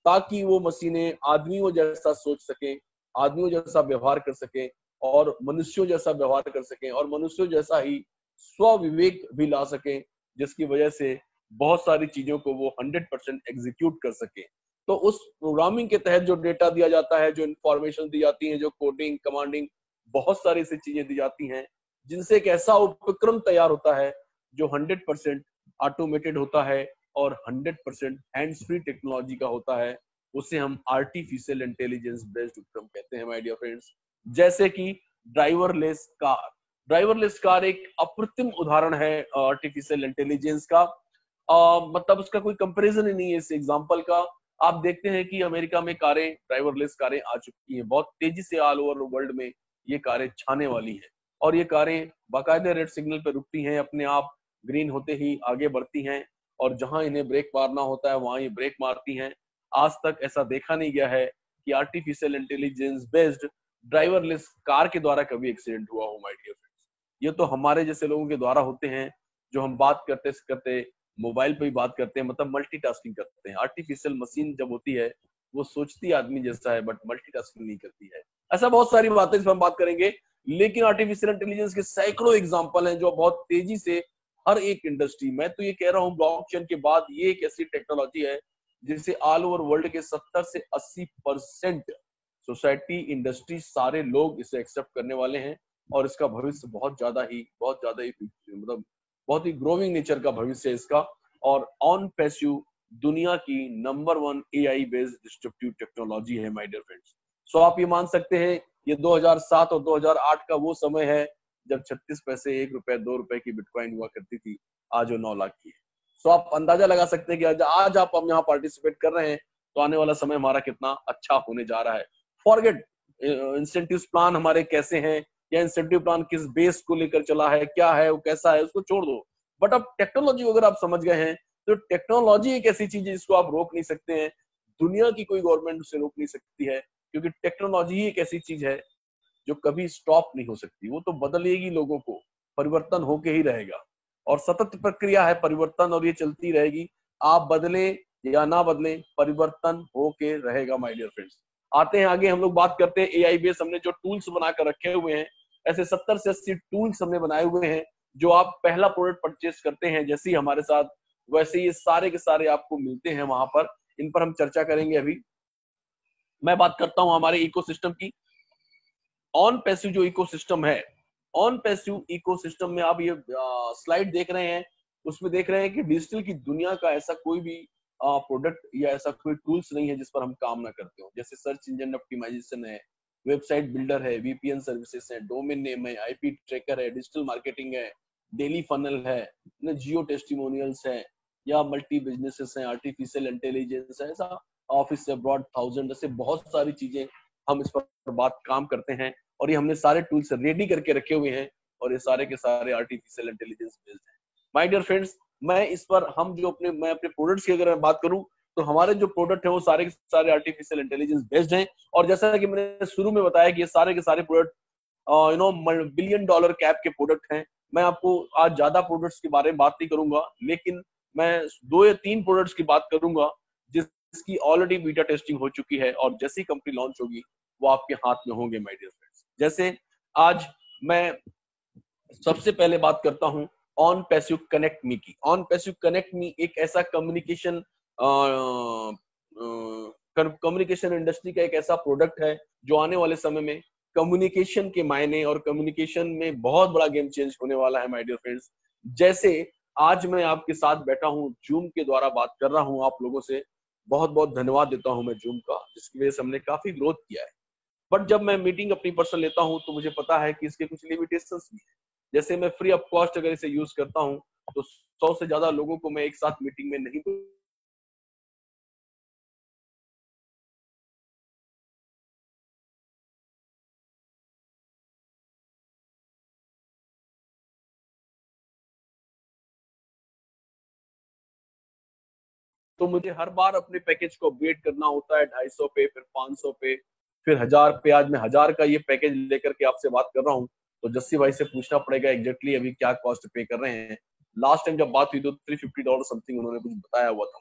ताकि वो मशीनें आदमियों जैसा सोच सकें, आदमियों जैसा व्यवहार कर सकें और मनुष्यों जैसा व्यवहार कर सकें और मनुष्यों जैसा ही स्वविवेक भी ला सकें, जिसकी वजह से बहुत सारी चीजों को वो 100% एग्जीक्यूट कर सके। तो उस प्रोग्रामिंग के तहत जो डेटा दिया जाता है, जो इंफॉर्मेशन दी जाती है, जो कोडिंग, कमांडिंग, बहुत सारी ऐसी चीजें दी जाती हैं जिनसे एक ऐसा उपक्रम तैयार होता है जो 100% ऑटोमेटेड होता है और 100% हैंड्स फ्री टेक्नोलॉजी का होता है। उसे हम आर्टिफिशियल इंटेलिजेंस बेस्ड उपक्रम कहते हैं माय डियर फ्रेंड्स। जैसे कि ड्राइवरलेस कार। ड्राइवरलेस कार एक अप्रतिम उदाहरण है आर्टिफिशियल इंटेलिजेंस का। मतलब उसका कोई कंपैरिजन ही नहीं है इस एग्जांपल का। आप देखते हैं कि अमेरिका में कारें, ड्राइवरलेस कारें आ चुकी हैं, बहुत तेजी से ऑल ओवर वर्ल्ड में ये कारें छाने वाली हैं और ये कारें बाकायदे रेड सिग्नल पे रुकती हैं, अपने आप ग्रीन होते ही आगे बढ़ती हैं और जहां इन्हें ब्रेक मारना होता है वहां ये ब्रेक मारती हैं। आज तक ऐसा देखा नहीं गया है कि artificial intelligence based driverless car के द्वारा कभी एक्सीडेंट हुआ हो माय डियर फ्रेंड्स। ये तो हमारे जैसे लोगों के द्वारा होते हैं जो हम बात करते करते मोबाइल पे ही बात करते हैं, मतलब मल्टीटास्किंग करते हैं। आर्टिफिशियल मशीन जब होती है वो सोचती आदमी जैसा है बट मल्टीटास्किंग नहीं करती है। ऐसा बहुत सारी बातें इस पर हम बात करेंगे, लेकिन आर्टिफिशियल इंटेलिजेंस के सैकड़ों एग्जांपल हैं जो बहुत तेजी से हर एक इंडस्ट्री, मैं तो ये कह रहा हूँ ब्लॉकचेन के बाद ये एक ऐसी टेक्नोलॉजी है जिसे ऑल ओवर वर्ल्ड के 70 से 80% सोसाइटी, इंडस्ट्री, सारे लोग इसे एक्सेप्ट करने वाले हैं और इसका भविष्य बहुत ज्यादा ही मतलब बहुत ही ग्रोइंग नेचर का भविष्य है इसका। और ऑन पैसिव दुनिया की number 1 AI based disruptive technology है माय डियर फ्रेंड्स। सो आप ये मान सकते हैं ये 2007 और 2008 का वो समय है जब 36 पैसे, 1 रुपए, 2 रुपए की बिटकॉइन हुआ करती थी, आज वो 9 लाख की है। सो आप अंदाजा लगा सकते हैं कि आज आप हम यहाँ पार्टिसिपेट कर रहे हैं तो आने वाला समय हमारा कितना अच्छा होने जा रहा है। फॉरगेट इंसेंटिव प्लान हमारे कैसे हैं या इंसेंटिव प्लान किस बेस को लेकर चला है, क्या है, वो कैसा है, उसको छोड़ दो। बट अब टेक्नोलॉजी अगर आप समझ गए हैं तो टेक्नोलॉजी एक ऐसी चीज है जिसको आप रोक नहीं सकते हैं, दुनिया की कोई गवर्नमेंट उसे रोक नहीं सकती है, क्योंकि टेक्नोलॉजी ही एक ऐसी चीज है जो कभी स्टॉप नहीं हो सकती। वो तो बदलेगी, लोगों को परिवर्तन होके ही रहेगा और सतत प्रक्रिया है परिवर्तन, और ये चलती रहेगी। आप बदले या ना बदले, परिवर्तन होके रहेगा माय डियर फ्रेंड्स। आते हैं आगे, हम लोग बात करते हैं एआई बेस। हमने जो टूल्स बनाकर रखे हुए हैं, ऐसे 70 से 80 टूल्स हमने बनाए हुए हैं जो आप पहला प्रोडक्ट परचेस करते हैं जैसे ही हमारे साथ, वैसे ये सारे के सारे आपको मिलते हैं वहां पर। इन पर हम चर्चा करेंगे। अभी मैं बात करता हूं हमारे इकोसिस्टम की। ऑन पैसिव जो इकोसिस्टम है, ऑन पैसिव इकोसिस्टम में आप ये स्लाइड देख रहे हैं, उसमें देख रहे हैं कि डिजिटल की दुनिया का ऐसा कोई भी प्रोडक्ट या ऐसा कोई टूल्स नहीं है जिस पर हम काम ना करते हो। जैसे सर्च इंजन ऑप्टिमाइजेशन है, वेबसाइट बिल्डर है, वीपीएन सर्विसेज है, डोमेन नेम है, आईपी ट्रैकर है, डिजिटल मार्केटिंग है, डेली फनल है, जियो टेस्टिमोनियल्स है, या मल्टी बिजनेसेस हैं, आर्टिफिशियल इंटेलिजेंस है, ऐसा ऑफिस अब्रॉड 1000, ऐसे बहुत सारी चीजें हम इस पर बात काम करते हैं और ये हमने सारे टूल्स रेडी करके रखे हुए हैं और ये सारे के सारे आर्टिफिशियल इंटेलिजेंस बेस्ड हैं माय डियर फ्रेंड्स। मैं इस पर मैं अपने प्रोडक्ट्स की अगर मैं बात करूं तो हमारे जो प्रोडक्ट है वो सारे के सारे आर्टिफिशियल इंटेलिजेंस बेस्ड हैं। और जैसा कि मैंने शुरू में बताया कि ये सारे के सारे प्रोडक्ट $1 बिलियन कैप के प्रोडक्ट हैं। मैं आपको आज ज्यादा प्रोडक्ट्स के बारे में बात नहीं करूंगा, लेकिन मैं 2 या 3 प्रोडक्ट्स की बात करूंगा जिसकी ऑलरेडी बीटा टेस्टिंग हो चुकी है और जैसी कंपनी लॉन्च होगी वो आपके हाथ में होंगे माय डियर फ्रेंड्स। जैसे आज मैं सबसे पहले बात करता हूं ऑन पैसिव कनेक्ट मी की। ऑन पैसिव कनेक्ट मी एक ऐसा कम्युनिकेशन इंडस्ट्री का एक ऐसा प्रोडक्ट है जो आने वाले समय में कम्युनिकेशन के मायने और कम्युनिकेशन में बहुत बड़ा गेम चेंज होने वाला है माय डियर फ्रेंड्स। जैसे आज मैं आपके साथ बैठा हूं, जूम के द्वारा बात कर रहा हूं आप लोगों से, बहुत बहुत धन्यवाद देता हूं मैं जूम का, जिसकी वजह से हमने काफी ग्रोथ किया है। बट जब मैं मीटिंग अपनी पर्सनल लेता हूं तो मुझे पता है कि इसके कुछ लिमिटेशंस भी है। जैसे मैं फ्री ऑफ कॉस्ट अगर इसे यूज करता हूं तो 100 से ज्यादा लोगों को मैं एक साथ मीटिंग में नहीं तो मुझे हर बार अपने पैकेज को अपग्रेड करना होता है 250 पे, फिर 500 पे, फिर 1000 पे। आज मैं 1000 का ये पैकेज लेकर के आपसे बात कर रहा हूँ तो जस्सी भाई से पूछना पड़ेगा एग्जैक्टली अभी क्या कॉस्ट पे कर रहे हैं। लास्ट टाइम जब बात हुई तो $350 समथिंग उन्होंने कुछ बताया हुआ था।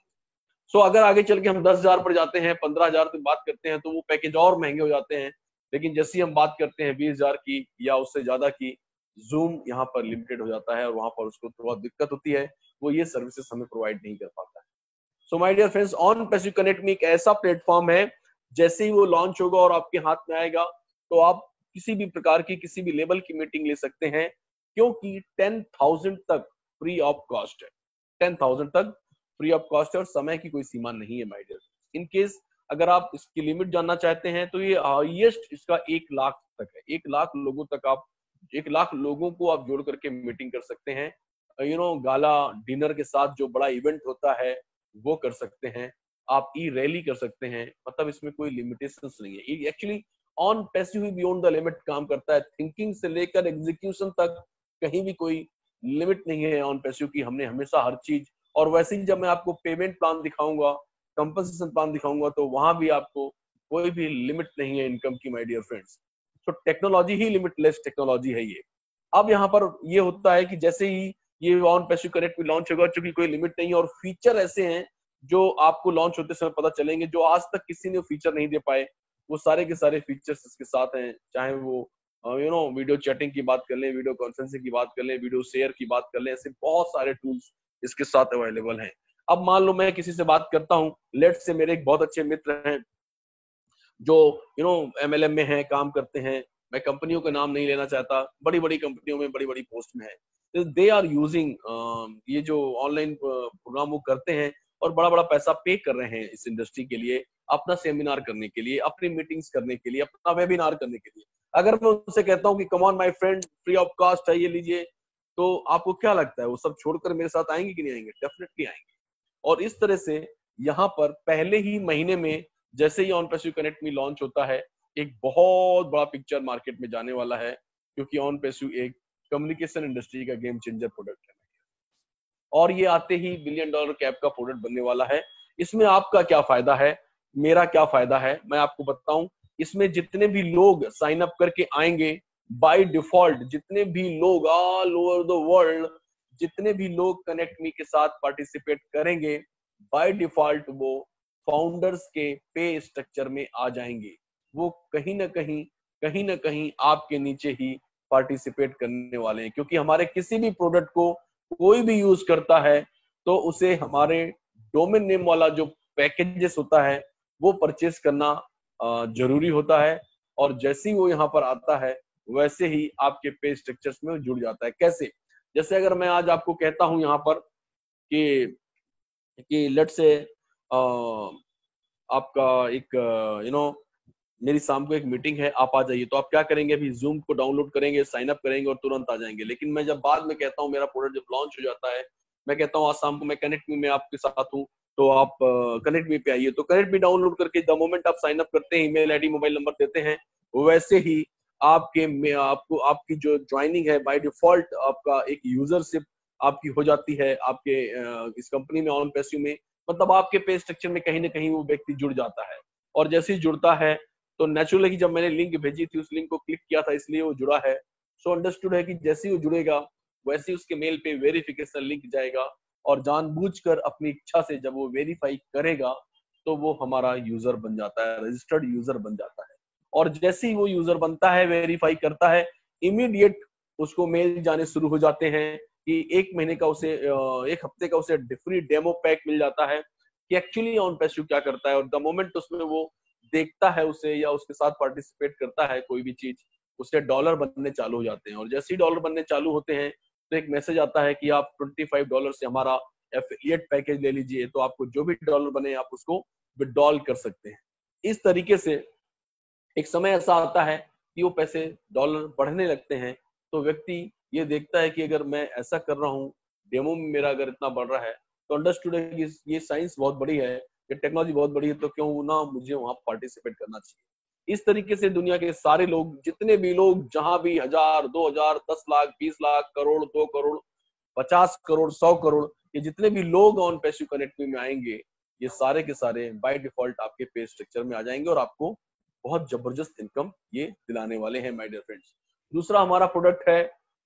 सो अगर आगे चल के हम 10,000 पर जाते हैं, 15,000 तक बात करते हैं तो वो पैकेज और महंगे हो जाते हैं। लेकिन जैसे ही हम बात करते हैं 20,000 की या उससे ज्यादा की, जूम यहाँ पर लिमिटेड हो जाता है और वहां पर उसको थोड़ा दिक्कत होती है, वो ये सर्विसेज हमें प्रोवाइड नहीं कर पाता है। So my dear friends, on passive connect में एक ऐसा प्लेटफॉर्म है, जैसे ही वो लॉन्च होगा और आपके हाथ में आएगा तो आप किसी भी प्रकार की, किसी भी लेवल की मीटिंग ले सकते हैं, क्योंकि 10,000 तक फ्री ऑफ कॉस्ट है। 10,000 तक फ्री ऑफ कॉस्ट है और समय की कोई सीमा नहीं है माय डियर। इन केस अगर आप इसकी लिमिट जानना चाहते हैं तो ये हाईएस्ट इसका 1 लाख तक है। 1 लाख लोगों तक आप 1 लाख लोगों को आप जोड़ करके मीटिंग कर सकते हैं। गाला डिनर के साथ जो बड़ा इवेंट होता है वो कर सकते हैं, आप ई रैली कर सकते हैं, मतलब इसमें कोई लिमिटेशंस नहीं है। ये actually on passive he beyond the limit काम करता है। थिंकिंग से लेकर एग्जीक्यूशन तक कहीं भी कोई लिमिट नहीं है ऑन पैसिव की। हमने हमेशा हर चीज, और वैसे ही जब मैं आपको पेमेंट प्लान दिखाऊंगा, कंपनसेशन प्लान दिखाऊंगा, तो वहां भी आपको कोई भी लिमिट नहीं है इनकम की माय डियर फ्रेंड्स। तो टेक्नोलॉजी ही लिमिटलेस टेक्नोलॉजी है ये। अब यहाँ पर ये होता है कि जैसे ही ये ऑन पैसिव कनेक्ट भी लॉन्च होगा, चूंकि कोई लिमिट नहीं है और फीचर ऐसे हैं जो आपको लॉन्च होते समय पता चलेंगे, जो आज तक किसी ने फीचर नहीं दे पाए, वो सारे के सारे फीचर्स इसके साथ हैं। चाहे वो वीडियो चैटिंग की बात कर लें, वीडियो कॉन्फ्रेंसिंग की बात कर लें, वीडियो शेयर की बात कर लें, ऐसे बहुत सारे टूल्स इसके साथ अवेलेबल हैं। अब मान लो मैं किसी से बात करता हूँ, लेट से मेरे एक बहुत अच्छे मित्र हैं जो MLM में है, काम करते हैं, मैं कंपनियों का नाम नहीं लेना चाहता, बड़ी बड़ी कंपनियों में बड़ी बड़ी पोस्ट में है, दे आर यूजिंग ये जो ऑनलाइन प्रोग्राम वो करते हैं और बड़ा बड़ा पैसा पे कर रहे हैं इस इंडस्ट्री के लिए, अपना सेमिनार करने के लिए, अपनी मीटिंग्स करने के लिए, अपना वेबिनार करने के लिए। अगर मैं उनसे कहता हूँ कि come on my friend, free of cost है, ये लीजिए, तो आपको क्या लगता है वो सब छोड़कर मेरे साथ आएंगे कि नहीं आएंगे? डेफिनेटली आएंगे। और इस तरह से यहाँ पर पहले ही महीने में जैसे ही ऑनपैसिव कनेक्ट मी लॉन्च होता है, एक बहुत बड़ा पिक्चर मार्केट में जाने वाला है, क्योंकि ऑनपैसिव एक कम्युनिकेशन इंडस्ट्री का गेम चेंजर प्रोडक्ट है और ये आते ही $1 बिलियन कैप का प्रोडक्ट बनने वाला है। इसमें आपका क्या फायदा है, मेरा क्या फायदा है, मैं आपको बताऊं। इसमें जितने भी लोग साइन अप करके आएंगे, बाय डिफॉल्ट जितने भी लोग ऑल ओवर द वर्ल्ड, जितने भी लोग कनेक्ट मी के साथ पार्टिसिपेट करेंगे, बाय डिफॉल्ट वो फाउंडर्स के पे स्ट्रक्चर में आ जाएंगे। वो कहीं ना कहीं आपके नीचे ही पार्टिसिपेट करने वाले हैं, क्योंकि हमारे किसी भी प्रोडक्ट को कोई भी यूज करता है तो उसे हमारे डोमेन नेम वाला जो पैकेजेस होता है वो परचेस करना जरूरी होता है। और जैसे ही वो यहाँ पर आता है वैसे ही आपके पे स्ट्रक्चर्स में जुड़ जाता है। कैसे? जैसे अगर मैं आज आपको कहता हूं यहाँ पर कि लेट से आपका एक मेरी शाम को एक मीटिंग है, आप आ जाइए, तो आप क्या करेंगे? अभी जूम को डाउनलोड करेंगे, साइन अप करेंगे और तुरंत आ जाएंगे। लेकिन मैं जब बाद में कहता हूँ, मेरा प्रोडक्ट जब लॉन्च हो जाता है, मैं कहता हूँ आज शाम को मैं कनेक्ट मी में आपके साथ हूँ, तो आप कनेक्ट मी पे आइए। तो कनेक्ट मी डाउनलोड करके द मोमेंट आप साइन अप करते हैं, ईमेल आईडी मोबाइल नंबर देते हैं, वैसे ही आपको आपकी जो ज्वाइनिंग है बाय डिफॉल्ट आपका एक यूजरशिप आपकी हो जाती है आपके इस कंपनी में ऑनपैसिव में। मतलब आपके पे स्ट्रक्चर में कहीं ना कहीं वो व्यक्ति जुड़ जाता है। और जैसे ही जुड़ता है तो नेचुरली जब मैंने लिंक भेजी थी, उस लिंक को क्लिक किया था, इसलिए वो जुड़ा है। सो अंडरस्टूड है कि जैसे ही वो जुड़ेगा वैसे ही उसके मेल पे वेरिफिकेशन लिंक जाएगा और जानबूझकर अपनी इच्छा से जब वो वेरीफाई करेगा तो वो हमारा यूजर बन जाता है, रजिस्टर्ड यूजर बन जाता है। और जैसे ही वो यूजर बनता है, वेरीफाई करता है, इमीडिएट उसको मेल जाने शुरू हो जाते हैं कि एक महीने का उसे एक हफ्ते का उसे फ्री डेमो पैक मिल जाता है कि एक्चुअली ऑनपैसिव क्या करता है। और द मोमेंट उसमें वो देखता है उसे या उसके साथ पार्टिसिपेट करता है कोई भी चीज, उससे डॉलर बनने चालू हो जाते हैं। और जैसे ही डॉलर बनने चालू होते हैं तो एक मैसेज आता है कि आप $25 से हमारा एफिलिएट पैकेज ले लीजिए, तो आपको जो भी डॉलर बने आप उसको विड्रॉल कर सकते हैं। इस तरीके से एक समय ऐसा आता है कि वो पैसे डॉलर बढ़ने लगते हैं, तो व्यक्ति ये देखता है कि अगर मैं ऐसा कर रहा हूँ, डेमो में मेरा अगर इतना बढ़ रहा है, तो अंडरस्टूड है कि ये साइंस बहुत बड़ी है, ये टेक्नोलॉजी बहुत बड़ी है, तो क्यों ना मुझे वहां पार्टिसिपेट करना चाहिए। इस तरीके से दुनिया के सारे लोग, जितने भी लोग जहां भी 1000, 2000, 10 लाख, 20 लाख, करोड़, 2 करोड़, 50 करोड़, 100 करोड़, ये जितने भी लोग ऑनपैसिव कनेक्ट में आएंगे, ये सारे के सारे बाय डिफॉल्ट आपके पे स्ट्रक्चर में आ जाएंगे और आपको बहुत जबरदस्त इनकम ये दिलाने वाले हैं माय डियर फ्रेंड्स। दूसरा हमारा प्रोडक्ट है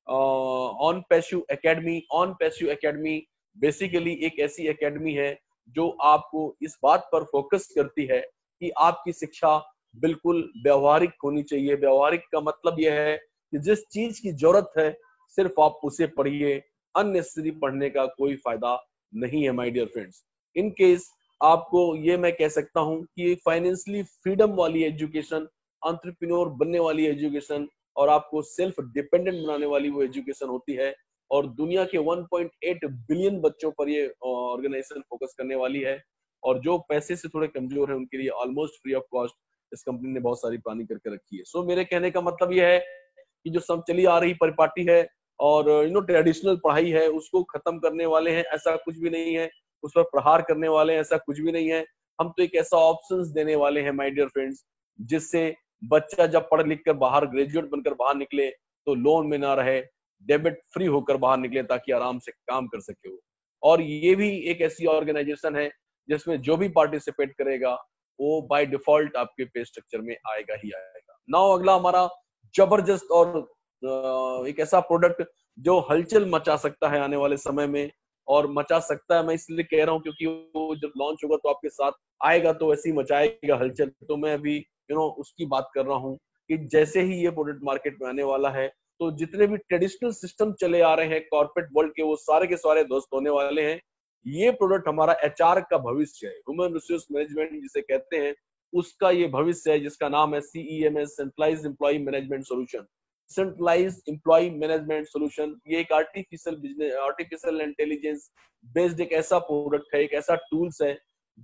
OnPassive academy. OnPassive academy basically एक ऐसी एकेडमी है जो आपको इस बात पर फोकस करती है कि आपकी शिक्षा बिल्कुल व्यवहारिक होनी चाहिए। व्यवहारिक का मतलब यह है कि जिस चीज की जरूरत है सिर्फ आप उसे पढ़िए, अननेसेसरी पढ़ने का कोई फायदा नहीं है my dear friends. In case आपको ये मैं कह सकता हूं कि फाइनेंशियली फ्रीडम वाली एजुकेशन, एंटरप्रेन्योर बनने वाली एजुकेशन और आपको सेल्फ डिपेंडेंट बनाने वाली वो एजुकेशन होती है। और दुनिया के 1.8 बिलियन बच्चों पर ये ऑर्गेनाइजेशन फोकस करने वाली है। और जो पैसे से थोड़े कमजोर है उनके लिए ऑलमोस्ट फ्री ऑफ कॉस्ट इस कंपनी ने बहुत सारी प्लानिंग करके रखी है। सो मेरे कहने का मतलब यह है कि जो सब चली आ रही परिपाटी है और ट्रेडिशनल पढ़ाई है उसको खत्म करने वाले हैं, ऐसा कुछ भी नहीं है। उस पर प्रहार करने वाले हैं, ऐसा कुछ भी नहीं है। हम तो एक ऐसा ऑप्शंस देने वाले हैं माय डियर फ्रेंड्स, जिससे बच्चा जब पढ़ लिख कर बाहर ग्रेजुएट बनकर बाहर निकले तो लोन में ना रहे, डेबिट फ्री होकर बाहर निकले ताकि आराम से काम कर सके वो। और ये भी एक ऐसी ऑर्गेनाइजेशन है जिसमें जो भी पार्टिसिपेट करेगा वो बाय डिफॉल्ट आपके पे स्ट्रक्चर में आएगा ही आएगा। नाउ अगला हमारा जबरदस्त और एक ऐसा प्रोडक्ट जो हलचल मचा सकता है आने वाले समय में। और मचा सकता है मैं इसलिए कह रहा हूँ क्योंकि वो जब लॉन्च होगा तो आपके साथ आएगा तो वैसे ही मचाएगा हलचल। तो मैं अभी उसकी बात कर रहा हूँ कि जैसे ही ये प्रोडक्ट मार्केट में आने वाला है तो जितने भी ट्रेडिशनल सिस्टम चले आ रहे हैं कॉर्पोरेट वर्ल्ड के, वो सारे के सारे ध्वस्त होने वाले हैं। ये प्रोडक्ट हमारा एचआर का भविष्य है, ह्यूमन रिसोर्स मैनेजमेंट जिसे कहते हैं, उसका ये भविष्य है, जिसका नाम है CEMS, centralised employ management solution. Centralised employ management solution ये एक आर्टिफिशियल इंटेलिजेंस बेस्ड एक ऐसा प्रोडक्ट है, एक ऐसा टूल्स है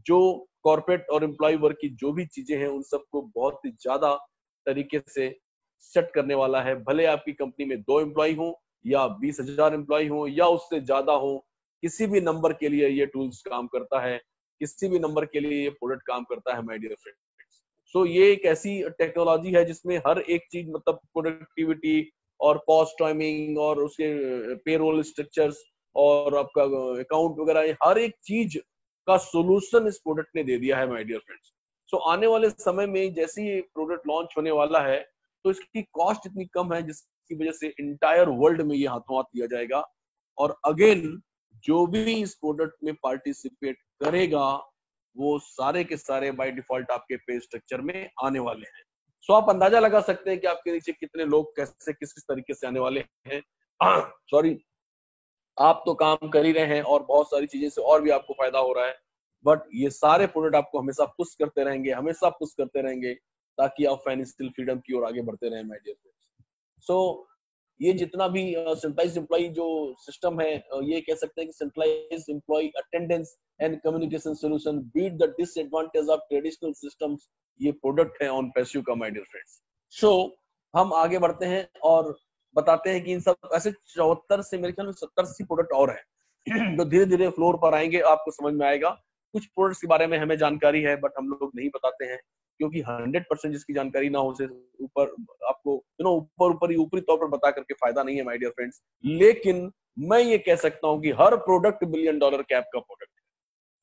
जो कॉर्पोरेट और एम्प्लॉय वर्क की जो भी चीजें हैं उन सबको बहुत ही ज्यादा तरीके से सेट करने वाला है। भले आपकी कंपनी में 2 एम्प्लॉय हो या 20,000 एम्प्लॉय हो या उससे ज्यादा हो, किसी भी नंबर के लिए ये टूल्स काम करता है, किसी भी नंबर के लिए ये प्रोडक्ट काम करता है माय डियर फ्रेंड्स। सो ये एक ऐसी टेक्नोलॉजी है जिसमें हर एक चीज, मतलब प्रोडक्टिविटी और कॉस्ट टाइमिंग और उसके पेरोल स्ट्रक्चर्स और आपका अकाउंट वगैरह, हर एक चीज का सोल्यूशन इस प्रोडक्ट ने दे दिया है माय डियर फ्रेंड्स। सो आने वाले समय में जैसे ही प्रोडक्ट लॉन्च होने वाला है तो इसकी कॉस्ट इतनी कम है जिसकी वजह से इंटायर वर्ल्ड में ये हाथों हाथ दिया जाएगा। और अगेन जो भी इस प्रोडक्ट में पार्टिसिपेट करेगा वो सारे के सारे बाय डिफॉल्ट आपके पे स्ट्रक्चर में आने वाले हैं। सो आप अंदाजा लगा सकते हैं कि आपके नीचे कितने लोग कैसे किस तरीके से आने वाले हैं। सॉरी, आप तो काम कर ही रहे हैं और बहुत सारी चीजें से और भी आपको फायदा हो रहा है, बट ये सारे प्रोडक्ट आपको हमेशा पुश करते रहेंगे, हमेशा पुश करते रहेंगे ताकि आप फाइनेंशियल फ्रीडम की ओर आगे बढ़ते रहें माय डियर फ्रेंड्स। सो ये जितना भी सेंट्रलाइज्ड एम्प्लॉय जो सिस्टम है, ये कह सकते हैं कि centralised employ attendance and communication solution beat the disadvantage of traditional systems, ये प्रोडक्ट है ऑन पैसिव का माय डियर फ्रेंड्स। सो हम आगे बढ़ते हैं और बताते हैं कि इन सब ऐसे 74 से मेरे ख्याल में 70-80 प्रोडक्ट और हैं जो धीरे धीरे फ्लोर पर आएंगे, आपको समझ में आएगा। कुछ प्रोडक्ट्स के बारे में हमें जानकारी है बट हम लोग नहीं बताते हैं क्योंकि 100% जिसकी जानकारी ना हो से ऊपर आपको ऊपरी तौर पर बता करके फायदा नहीं है माय डियर फ्रेंड्स। लेकिन मैं ये कह सकता हूँ कि हर प्रोडक्ट $1 बिलियन कैप का प्रोडक्ट है।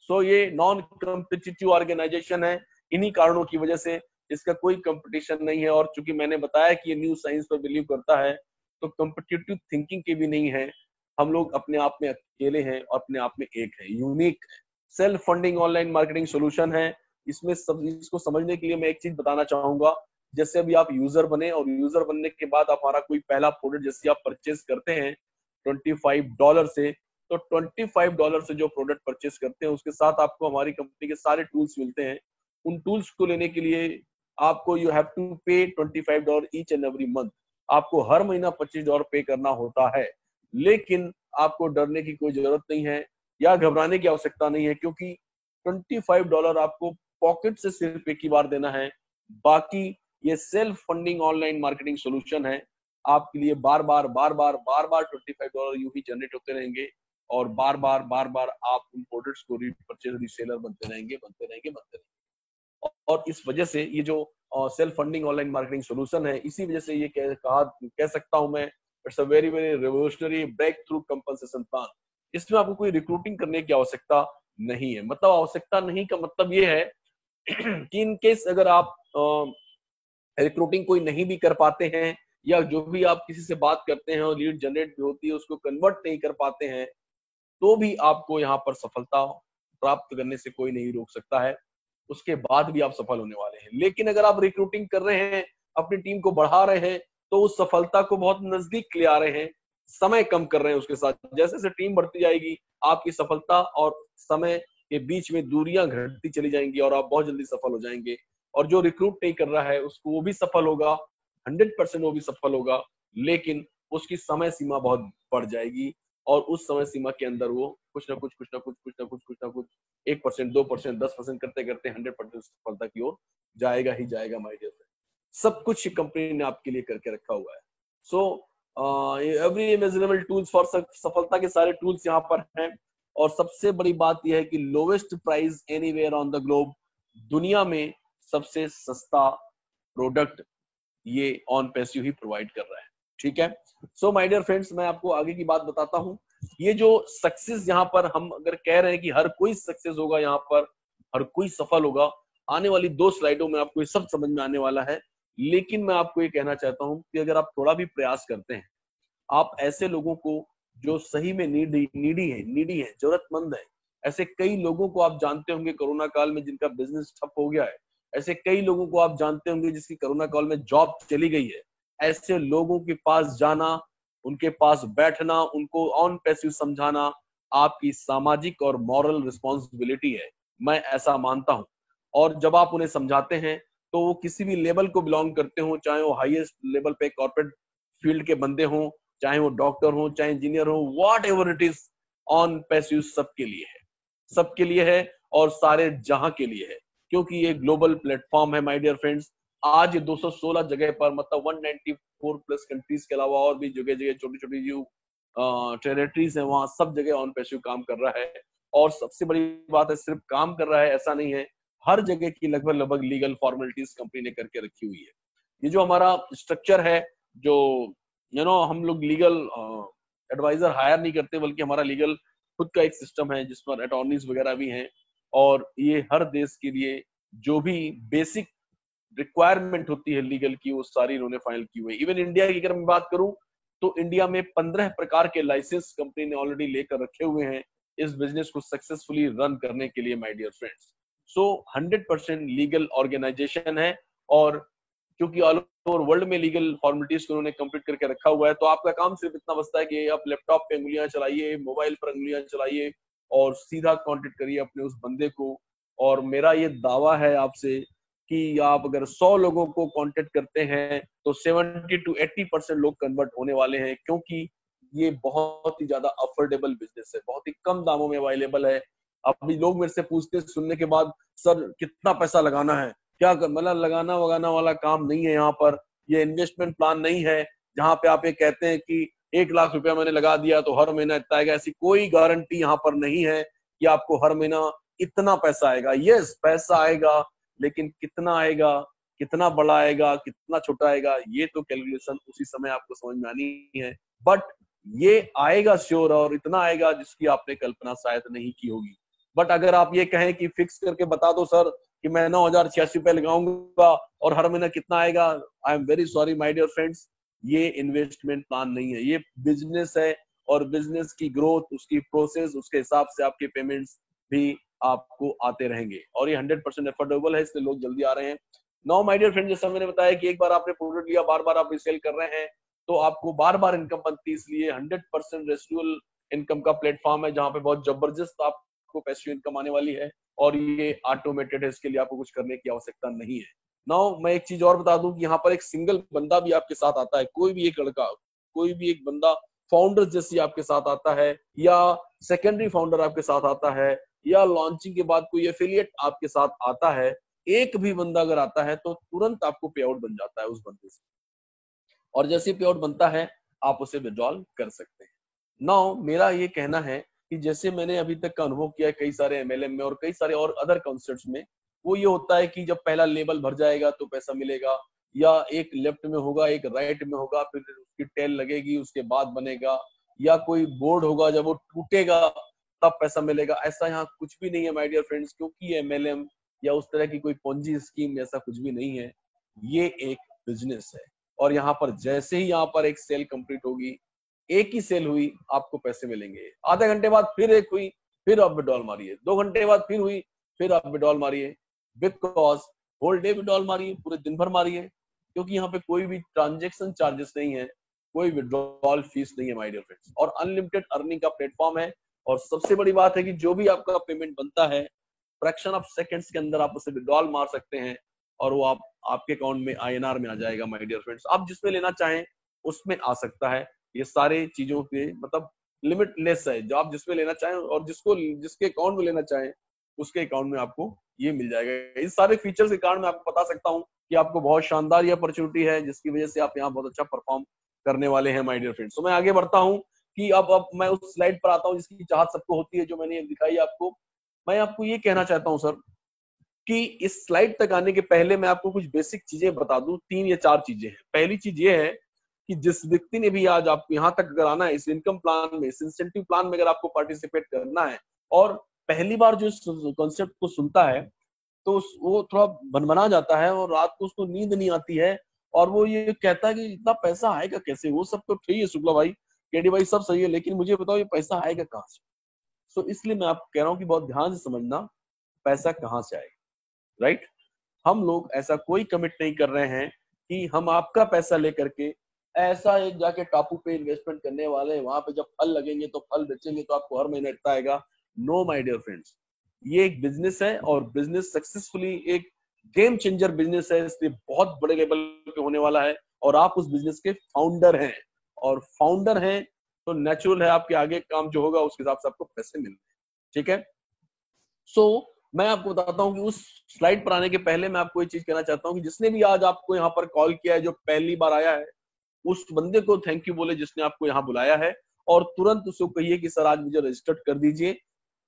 सो ये नॉन कॉम्पिटिटिव ऑर्गेनाइजेशन है, इन्हीं कारणों की वजह से इसका कोई कंपटीशन नहीं है। और चूंकि मैंने बताया कि ये न्यू साइंस पर बिलीव करता है तो कॉम्पिटिटिव थिंकिंग की भी नहीं है। हम लोग अपने आप में अकेले हैं और अपने आप में एक है, यूनिक है। Self funding online marketing solution है। इसमें सब इसको समझने के लिए मैं एक चीज बताना चाहूंगा, जैसे अभी आप यूजर बने और यूजर बनने के बाद हमारा कोई पहला प्रोडक्ट जैसे आप परचेज करते हैं $25 से, तो $25 से जो प्रोडक्ट परचेज करते हैं उसके साथ आपको हमारी कंपनी के सारे टूल्स मिलते हैं। उन टूल्स को लेने के लिए आपको यू हैव टू पे $25 ईच एंड एवरी मंथ। आपको हर महीना $25 पे करना होता है, लेकिन आपको डरने की कोई जरूरत नहीं है या घबराने की आवश्यकता नहीं है क्योंकि $25 आपको पॉकेट से सिर्फ एक ही बार देना है। बाकी ये self funding online marketing solution है, आपके लिए बार बार $25 यूं ही जनरेट होते रहेंगे और बार बार आप उन प्रोडक्ट्स को रीपरचेज रीसेलर बनते रहेंगे। और इस वजह से ये जो self funding online marketing solution है, इसी वजह से ये कह सकता हूं मैं, it's a very very revolutionary breakthrough compensation plan. इसमें आपको कोई रिक्रूटिंग करने की आवश्यकता नहीं है। मतलब आवश्यकता नहीं का मतलब ये है कि इन केस अगर आप रिक्रूटिंग कोई नहीं भी कर पाते हैं या जो भी आप किसी से बात करते हैं और लीड जनरेट भी होती है उसको कन्वर्ट नहीं कर पाते हैं, तो भी आपको यहाँ पर सफलता प्राप्त करने से कोई नहीं रोक सकता है। उसके बाद भी आप सफल होने वाले हैं। लेकिन अगर आप रिक्रूटिंग कर रहे हैं, अपनी टीम को बढ़ा रहे हैं, तो उस सफलता को बहुत नजदीक ले आ रहे हैं, समय कम कर रहे हैं उसके साथ। जैसे जैसे टीम बढ़ती जाएगी आपकी सफलता और समय के बीच में दूरियां घटती चली जाएंगी और आप बहुत जल्दी सफल हो जाएंगे। और जो रिक्रूट नहीं कर रहा है उसको वो भी सफल होगा, 100% वो भी सफल होगा, लेकिन उसकी समय सीमा बहुत बढ़ जाएगी और उस समय सीमा के अंदर वो कुछ ना कुछ 1%, 2%, 10% करते करते 100% सफलता की ओर जाएगा ही जाएगा माय डियर फ्रेंड। सब कुछ कंपनी ने आपके लिए करके रखा हुआ है। So every imaginable tools for सफलता के सारे टूल्स यहाँ पर हैं। और सबसे बड़ी बात यह है कि lowest price anywhere on the globe, दुनिया में सबसे सस्ता प्रोडक्ट ये ऑन पैसिव ही प्रोवाइड कर रहा है। ठीक है। सो माय डियर फ्रेंड्स, मैं आपको आगे की बात बताता हूँ। ये जो सक्सेस यहाँ पर हम अगर कह रहे हैं कि हर कोई सक्सेस होगा, यहाँ पर हर कोई सफल होगा, आने वाली 2 स्लाइडों में आपको ये सब समझ में आने वाला है। लेकिन मैं आपको ये कहना चाहता हूँ कि अगर आप थोड़ा भी प्रयास करते हैं, आप ऐसे लोगों को जो सही में नीडी है, जरूरतमंद है, ऐसे कई लोगों को आप जानते होंगे कोरोना काल में जिनका बिजनेस ठप हो गया है, ऐसे कई लोगों को आप जानते होंगे जिसकी कोरोना काल में जॉब चली गई है। ऐसे लोगों के पास जाना, उनके पास बैठना, उनको ऑन पैसिव समझाना आपकी सामाजिक और मॉरल रिस्पॉन्सिबिलिटी है, मैं ऐसा मानता हूं। और जब आप उन्हें समझाते हैं तो वो किसी भी लेवल को बिलोंग करते हो, चाहे वो हाईएस्ट लेवल पे कॉर्पोरेट फील्ड के बंदे हों, चाहे वो डॉक्टर हो, चाहे इंजीनियर हो, what ever it is, on passive सबके लिए है, सबके लिए है और सारे जहां के लिए है, क्योंकि ये ग्लोबल प्लेटफॉर्म है माय डियर फ्रेंड्स। आज 216 जगह पर, मतलब 194 प्लस कंट्रीज के अलावा और भी जगह जगह छोटी छोटी जो टेरिटरीज है वहां सब जगह ऑन पैसिव काम कर रहा है। और सबसे बड़ी बात है, सिर्फ काम कर रहा है ऐसा नहीं है, हर जगह की लगभग लगभग लीगल फॉर्मेलिटीज कंपनी ने करके रखी हुई है। ये जो हमारा स्ट्रक्चर है, जो हम लोग लीगल एडवाइजर हायर नहीं करते, बल्कि हमारा लीगल खुद का एक सिस्टम है जिस पर अटॉर्नीज वगैरह भी हैं, और ये हर देश के लिए जो भी बेसिक रिक्वायरमेंट होती है लीगल की, वो सारी इन्होंने फाइल की हुई है। इवन इंडिया की अगर मैं बात करूं तो इंडिया में 15 प्रकार के लाइसेंस कंपनी ने ऑलरेडी लेकर रखे हुए हैं इस बिजनेस को सक्सेसफुली रन करने के लिए my dear friends. So 100% legal organisation है, और क्योंकि ऑल ओवर वर्ल्ड में लीगल फॉर्मेलिटीज को उन्होंने कंप्लीट करके रखा हुआ है, तो आपका काम सिर्फ इतना बचता है कि आप लैपटॉप पे उंगलियां चलाइए, मोबाइल पर उंगलियां चलाइए और सीधा कांटेक्ट करिए अपने उस बंदे को। और मेरा ये दावा है आपसे कि आप अगर 100 लोगों को कांटेक्ट करते हैं तो 70 to 80% लोग कन्वर्ट होने वाले हैं, क्योंकि ये बहुत ही ज्यादा अफोर्डेबल बिजनेस है, बहुत ही कम दामों में अवेलेबल है। अभी लोग मेरे से पूछते सुनने के बाद, सर कितना पैसा लगाना है, क्या मतलब लगाना वगाना वाला काम नहीं है यहाँ पर। ये इन्वेस्टमेंट प्लान नहीं है जहाँ पे आप ये कहते हैं कि 1 लाख रुपया मैंने लगा दिया तो हर महीना इतना आएगा। ऐसी कोई गारंटी यहाँ पर नहीं है कि आपको हर महीना इतना पैसा आएगा। यस, पैसा आएगा, लेकिन कितना आएगा, कितना बड़ा आएगा, कितना छोटा आएगा, ये तो कैलकुलेशन उसी समय आपको समझ में आनी है। बट ये आएगा श्योर, और इतना आएगा जिसकी आपने कल्पना शायद नहीं की होगी। बट अगर आप ये कहें कि फिक्स करके बता दो सर कि मैं 9,086 रुपए लगाऊंगा और हर महीना कितना आएगा, I am very sorry my dear friends, ये इन्वेस्टमेंट प्लान नहीं है, ये बिजनेस है। और बिजनेस की ग्रोथ, उसकी प्रोसेस, उसके हिसाब से आपके पेमेंट्स भी आपको आते रहेंगे, और ये 100% अफोर्डेबल है, इसलिए लोग जल्दी आ रहे हैं। नाउ माय डियर फ्रेंड, जैसा मैंने बताया कि एक बार आपने प्रोडक्ट लिया, बार बार आप रीसेल कर रहे हैं, तो आपको बार बार इनकम बनती है। इसलिए 100% रेसिडुअल इनकम का प्लेटफॉर्म है जहां पे बहुत जबरदस्त आपको पैसिव इनकम आने वाली है, और ये ऑटोमेटेड है, इसके लिए आपको कुछ करने की आवश्यकता नहीं है। नाउ मैं एक चीज और बता दूं कि यहाँ पर एक सिंगल बंदा भी आपके साथ आता है, कोई भी एक लड़का, कोई भी एक बंदा फाउंडर जैसी आपके साथ आता है, या सेकेंडरी फाउंडर आपके साथ आता है, या लॉन्चिंग के बाद कोई एफिलिएट आपके साथ आता है, एक भी बंदा अगर आता है तो तुरंत आपको पे आउट बन जाता है उस बंदे से, और जैसे पे आउट बनता है आप उसे विड्रॉल कर सकते हैं। नाउ मेरा ये कहना है कि जैसे मैंने अभी तक का अनुभव किया है कई सारे एमएलएम में और कई सारे और अदर कॉन्सेप्ट्स में, वो ये होता है कि जब पहला लेबल भर जाएगा तो पैसा मिलेगा, या एक लेफ्ट में होगा एक राइट में होगा, फिर उसकी टेल लगेगी उसके बाद बनेगा, या कोई बोर्ड होगा जब वो टूटेगा तब पैसा मिलेगा। ऐसा यहाँ कुछ भी नहीं है माय डियर फ्रेंड्स, क्योंकि एमएलएम या उस तरह की कोई पोंजी स्कीम ऐसा कुछ भी नहीं है, ये एक बिजनेस है। और यहाँ पर जैसे ही यहाँ पर एक सेल कंप्लीट होगी, एक ही सेल हुई, आपको पैसे मिलेंगे, आधे घंटे बाद फिर एक हुई, फिर आप विड्रॉल मारिए, 2 घंटे बाद फिर हुई, फिर आप विड्रॉल मारिए, बिकॉज होल डे विड्रॉल मारिए, पूरे दिन भर मारिए, क्योंकि यहाँ पे कोई भी ट्रांजेक्शन चार्जेस नहीं है, कोई विड्रॉल फीस नहीं है माय डियर फ्रेंड्स, और अनलिमिटेड अर्निंग का प्लेटफॉर्म है। और सबसे बड़ी बात है कि जो भी आपका पेमेंट बनता है, फ्रैक्शन ऑफ सेकंड्स के अंदर आप उसे विड्रॉल मार सकते हैं, और वो आपके अकाउंट में आईएनआर में आ जाएगा माय डियर फ्रेंड्स। आप जिसमें लेना चाहें उसमें आ सकता है, ये सारे चीजों के मतलब लिमिटलेस है, जो आप जिसमें लेना चाहें और जिसके अकाउंट में लेना चाहें उसके अकाउंट में आपको ये मिल जाएगा। इस सारे फीचर्स के कारण मैं आपको बता सकता हूँ कि आपको बहुत शानदार ये अपॉर्चुनिटी है, जिसकी वजह से आप यहाँ बहुत अच्छा परफॉर्म करने वाले हैं माय डियर फ्रेंड्स। तो मैं आगे बढ़ता हूँ कि अब मैं उस स्लाइड पर आता हूँ जिसकी चाहत सबको होती है, जो मैंने दिखाई आपको। मैं आपको ये कहना चाहता हूँ सर कि इस स्लाइड तक आने के पहले मैं आपको कुछ बेसिक चीजें बता दूं, 3 या 4 चीजें हैं। पहली चीज ये है कि जिस व्यक्ति ने भी आज आपको यहाँ तक अगर आना है, इस इनकम प्लान में, इस इंसेंटिव प्लान में अगर आपको पार्टिसिपेट करना है, और पहली बार जो इस कॉन्सेप्ट को सुनता है तो वो थोड़ा भनभना जाता है और रात को उसको नींद नहीं आती है, और वो ये कहता है कि इतना पैसा आएगा कैसे। वो सब तो ठीक है शुक्ला भाई, केडी भाई, सब सही है, लेकिन मुझे बताओ ये पैसा आएगा कहाँ से। सो इसलिए मैं आपको कह रहा हूँ कि बहुत ध्यान से समझना पैसा कहाँ से आएगा, राइट। हम लोग ऐसा कोई कमिट नहीं कर रहे हैं कि हम आपका पैसा लेकर के ऐसा एक जाके टापू पे इन्वेस्टमेंट करने वाले हैं, वहां पे जब फल लगेंगे तो फल बेचेंगे तो आपको हर महीने इतना आएगा। नो माय डियर फ्रेंड्स, ये एक बिजनेस है और बिजनेस सक्सेसफुली एक गेम चेंजर बिजनेस है, इसलिए बहुत बड़े लेवल पे होने वाला है और आप उस बिजनेस के फाउंडर हैं, और फाउंडर हैं तो नेचुरल है आपके आगे काम जो होगा उसके हिसाब से आपको पैसे मिलने हैं। ठीक है, सो मैं आपको बताता हूँ कि उस स्लाइड पर आने के पहले मैं आपको ये चीज कहना चाहता हूँ कि जिसने भी आज आपको यहाँ पर कॉल किया है, जो पहली बार आया है, उस बंदे को थैंक यू बोले जिसने आपको यहाँ बुलाया है, और तुरंत उसको कहिए कि सर आज मुझे रजिस्टर्ड कर दीजिए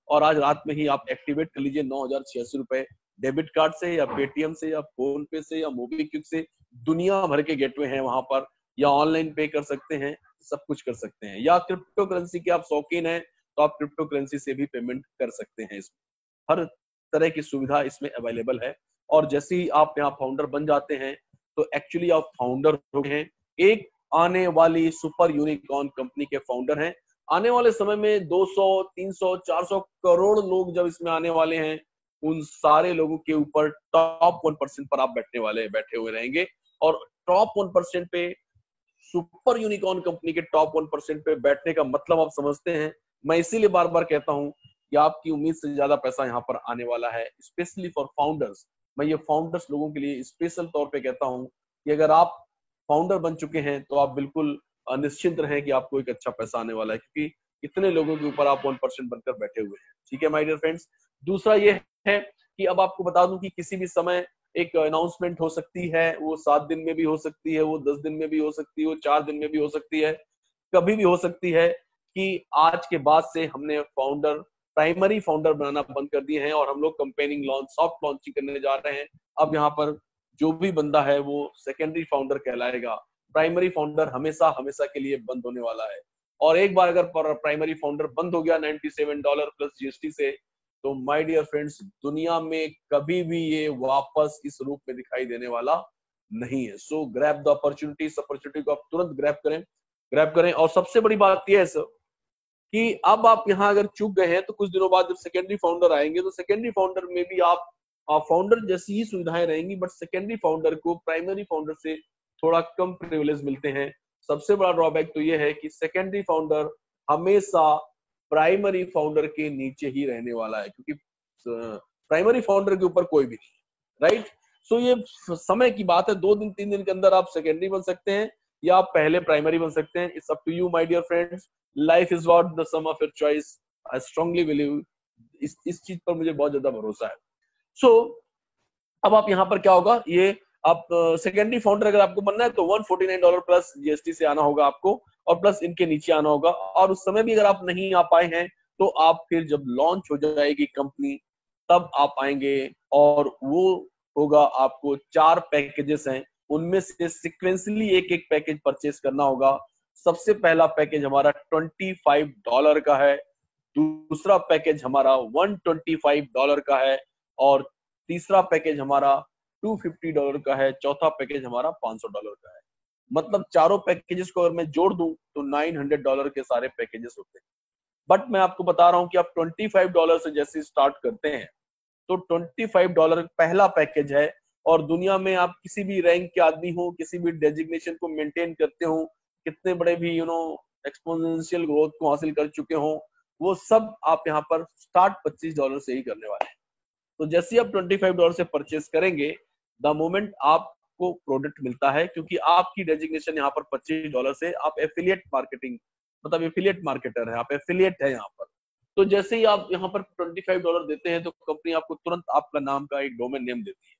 और आज रात में ही आप एक्टिवेट कर लीजिए 9,086 रुपए डेबिट कार्ड से या पेटीएम से या फोन पे से या मोबीक्विक से। दुनिया भर के गेटवे हैं वहां पर, या ऑनलाइन पे कर सकते हैं, सब कुछ कर सकते हैं, या क्रिप्टो करेंसी के आप शौकीन हैं तो आप क्रिप्टो करेंसी से भी पेमेंट कर सकते हैं। इसमें हर तरह की सुविधा इसमें अवेलेबल है। और जैसे ही आप यहाँ फाउंडर बन जाते हैं तो एक्चुअली आप फाउंडर हो गए हैं, एक आने वाली सुपर यूनिकॉर्न कंपनी के फाउंडर हैं। आने वाले समय में 200, 300, 400 करोड़ लोग जब इसमें आने वाले हैं, उन सारे लोगों के ऊपर टॉप 1% पर आप बैठे हुए रहेंगे। और टॉप 1% पे, सुपर यूनिकॉर्न कंपनी के टॉप 1% पे बैठने का मतलब आप समझते हैं। मैं इसीलिए बार बार कहता हूं कि आपकी उम्मीद से ज्यादा पैसा यहाँ पर आने वाला है, स्पेशली फॉर फाउंडर्स। मैं ये फाउंडर्स लोगों के लिए स्पेशल तौर पे कहता हूं कि अगर आप फाउंडर बन चुके हैं तो आप बिल्कुल निश्चिंत रहें कि आपको एक अच्छा पैसा आने वाला है, क्योंकि इतने लोगों के ऊपर आप 1% बनकर बैठे हुए हैं। ठीक है माय डियर फ्रेंड्स। दूसरा ये है कि अब आपको बता दूं कि किसी भी समय एक अनाउंसमेंट हो सकती है, वो 7 दिन में भी हो सकती है, वो 10 दिन में भी हो सकती है, वो 4 दिन में भी हो सकती है, कभी भी हो सकती है कि आज के बाद से हमने प्राइमरी फाउंडर बनाना बंद कर दिए हैं और हम लोग कंपेनिंग लॉन्च, सॉफ्ट लॉन्चिंग करने जा रहे हैं। अब यहाँ पर जो भी बंदा है वो सेकेंडरी फाउंडर कहलाएगा। प्राइमरी फाउंडर हमेशा हमेशा के लिए बंद होने वाला है, और एक बार अगर प्राइमरी फाउंडर बंद हो गया $97 प्लस जीएसटी से, तो माय डियर फ्रेंड्स दुनिया में कभी भी ये वापस इस रूप में दिखाई देने वाला नहीं है। सो ग्रैब द अपॉर्चुनिटी, इस अपॉर्चुनिटी को आप तुरंत ग्रैब करें। और सबसे बड़ी बात यह है सर कि अब आप यहाँ अगर चूक गए हैं तो कुछ दिनों बाद जब सेकेंडरी फाउंडर आएंगे तो सेकेंडरी फाउंडर में भी आप फाउंडर जैसी ही सुविधाएं रहेंगी, बट सेकेंडरी फाउंडर को प्राइमरी फाउंडर से थोड़ा कम प्रिविलेज मिलते हैं। सबसे बड़ा ड्रॉबैक तो ये है कि सेकेंडरी फाउंडर हमेशा प्राइमरी फाउंडर के नीचे ही रहने वाला है, क्योंकि प्राइमरी फाउंडर के ऊपर कोई भी नहीं, राइट। सो ये समय की बात है, 2 दिन 3 दिन के अंदर आप सेकेंडरी बन सकते हैं या आप पहले प्राइमरी बन सकते हैं। It's up to you my dear friends. Life is not the sum of your choice. I strongly believe, इस चीज पर मुझे बहुत ज्यादा भरोसा है। सो अब आप यहाँ पर क्या होगा, ये आप सेकेंडरी फाउंडर अगर आपको बनना है तो $149 प्लस जीएसटी से आना होगा आपको, और प्लस इनके नीचे आना होगा। और उस समय भी अगर आप नहीं आ पाए हैं तो आप फिर जब लॉन्च हो जाएगी कंपनी तब आप आएंगे, और वो होगा आपको 4 पैकेजेस हैं, उनमें से सिक्वेंसली एक एक पैकेज परचेस करना होगा। सबसे पहला पैकेज हमारा $25 का है, दूसरा पैकेज हमारा $125 का है, और तीसरा पैकेज हमारा $250 का है, चौथा पैकेज हमारा $500 का है। मतलब चारों पैकेजेस को अगर मैं जोड़ दूं तो $900 के सारे पैकेजेस होते हैं। बट मैं आपको बता रहा हूं कि आप $25 से जैसे स्टार्ट करते हैं तो $25 पहला पैकेज है, और दुनिया में आप किसी भी रैंक के आदमी हो, किसी भी डेजिग्नेशन को मेंटेन करते हो, कितने बड़े भी एक्सपोनेंशियल ग्रोथ को हासिल कर चुके हो, वो सब आप यहाँ पर स्टार्ट $25 से ही करने वाले हैं। तो जैसे आप $25 से परचेस करेंगे, द मोमेंट आपको प्रोडक्ट मिलता है, क्योंकि आपकी डेजिग्नेशन यहाँ पर $25 से आप एफिलिएट मार्केटिंग, मतलब एफिलिएट मार्केटर है, आप एफिलिएट है यहाँ पर। तो जैसे ही आप यहाँ पर $25 देते हैं तो कंपनी आपको तुरंत आपका नाम का एक डोमेन नेम देती है।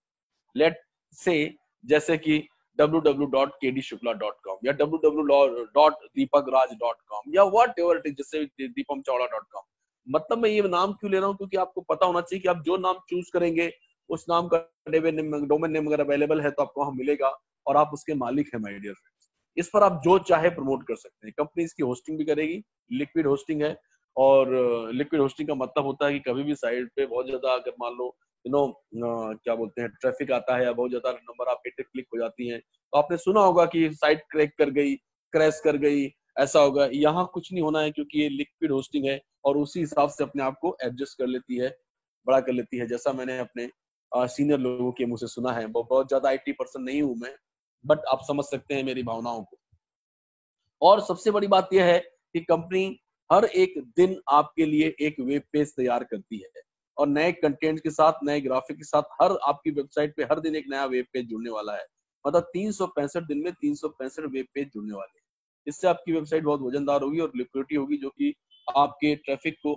लेट से जैसे कि www.kdshukla.com या www.deepakraj.com या व्हाटएवर इट इज, जैसे deepamchawla.com। मतलब मैं ये नाम क्यों ले रहा हूँ, क्योंकि आपको पता होना चाहिए कि आप जो नाम चूज करेंगे उस नाम का डोमेन नेम अगर अवेलेबल है तो आपको वहां मिलेगा, और आप उसके मालिक हैं माय डियर फ्रेंड्स। इस पर आप जो चाहे प्रमोट कर सकते हैं। कंपनी इसकी होस्टिंग भी करेगी, लिक्विड होस्टिंग है, और लिक्विड होस्टिंग का मतलब होता है कि कभी भी साइट पे बहुत ज्यादा अगर मान लो क्या बोलते हैं ट्रैफिक आता है या बहुत ज्यादा नंबर आप हिट क्लिक हो जाती हैं, तो आपने सुना होगा कि साइट क्रैक कर गई, क्रैश कर गई, ऐसा होगा। यहाँ कुछ नहीं होना है, क्योंकि ये लिक्विड होस्टिंग है और उसी हिसाब से अपने आप को एडजस्ट कर लेती है, बड़ा कर लेती है। जैसा मैंने अपने सीनियर लोगों के मुंह से सुना है। बहुत ज्यादा आईटी पर्सन नहीं हूं मैं, बट आप समझ सकते हैं मेरी भावनाओं को। और सबसे बड़ी बात यह है कि कंपनी हर एक दिन आपके लिए एक वेब पेज तैयार करती है और नए कंटेंट के साथ, नए ग्राफिक के साथ हर आपकी वेबसाइट पे हर दिन एक नया वेब पेज जुड़ने वाला है। मतलब 365 दिन में 365 वेब पेज जुड़ने वाले हैं। इससे आपकी वेबसाइट बहुत वजनदार होगी और लिक्विडिटी होगी, जो कि आपके ट्रैफिक को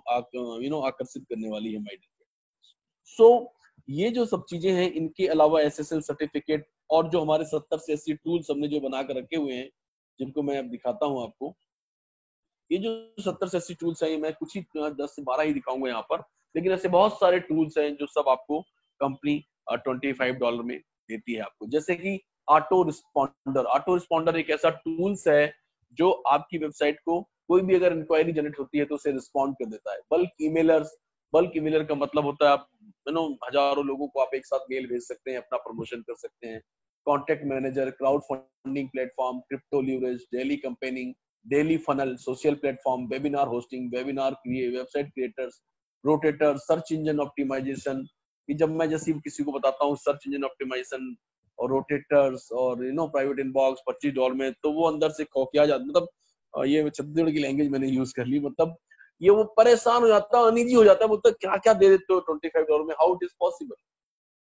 आकर्षित करने वाली है माय डियर। सो ये जो सब चीजें हैं, इनके अलावा एसएसएल सर्टिफिकेट और जो हमारे 70 से 80 टूल्स हमने जो बना कर रखे हुए हैं, जिनको मैं अब दिखाता हूं आपको। ये जो 70 से 80 टूल्स हैं, मैं कुछ ही 10 से 12 ही दिखाऊंगा यहाँ पर, लेकिन ऐसे बहुत सारे टूल्स हैं जो सब आपको कंपनी $25 में देती है आपको। जैसे कि ऑटो रिस्पॉन्डर एक ऐसा टूल्स है जो आपकी वेबसाइट को कोई भी अगर इंक्वायरी जनरेट होती है तो उसे रिस्पॉन्ड कर देता है। बल्क ईमेलर का मतलब होता है आप हजारों लोगों को आप एक साथ मेल भेज सकते हैं, अपना प्रमोशन कर सकते हैं। Contact manager, crowd funding platform, crypto leverage, daily campaigning, daily funnel, social platform, webinar hosting, website creators, rotator, search engine optimisation. कि जब मैं जैसे किसी को बताता हूँ सर्च इंजन ऑप्टिमाइजेशन और रोटेटर्स और प्राइवेट इनबॉक्स $25 में, तो वो अंदर से खौकिया जाता, मतलब ये छत्तीसगढ़ की लैंग्वेज मैंने यूज कर ली, मतलब ये वो परेशान हो जाता है, अनईजी हो जाता है, बोलता है क्या क्या दे देते हो $25 में, हाउ इट इज पॉसिबल।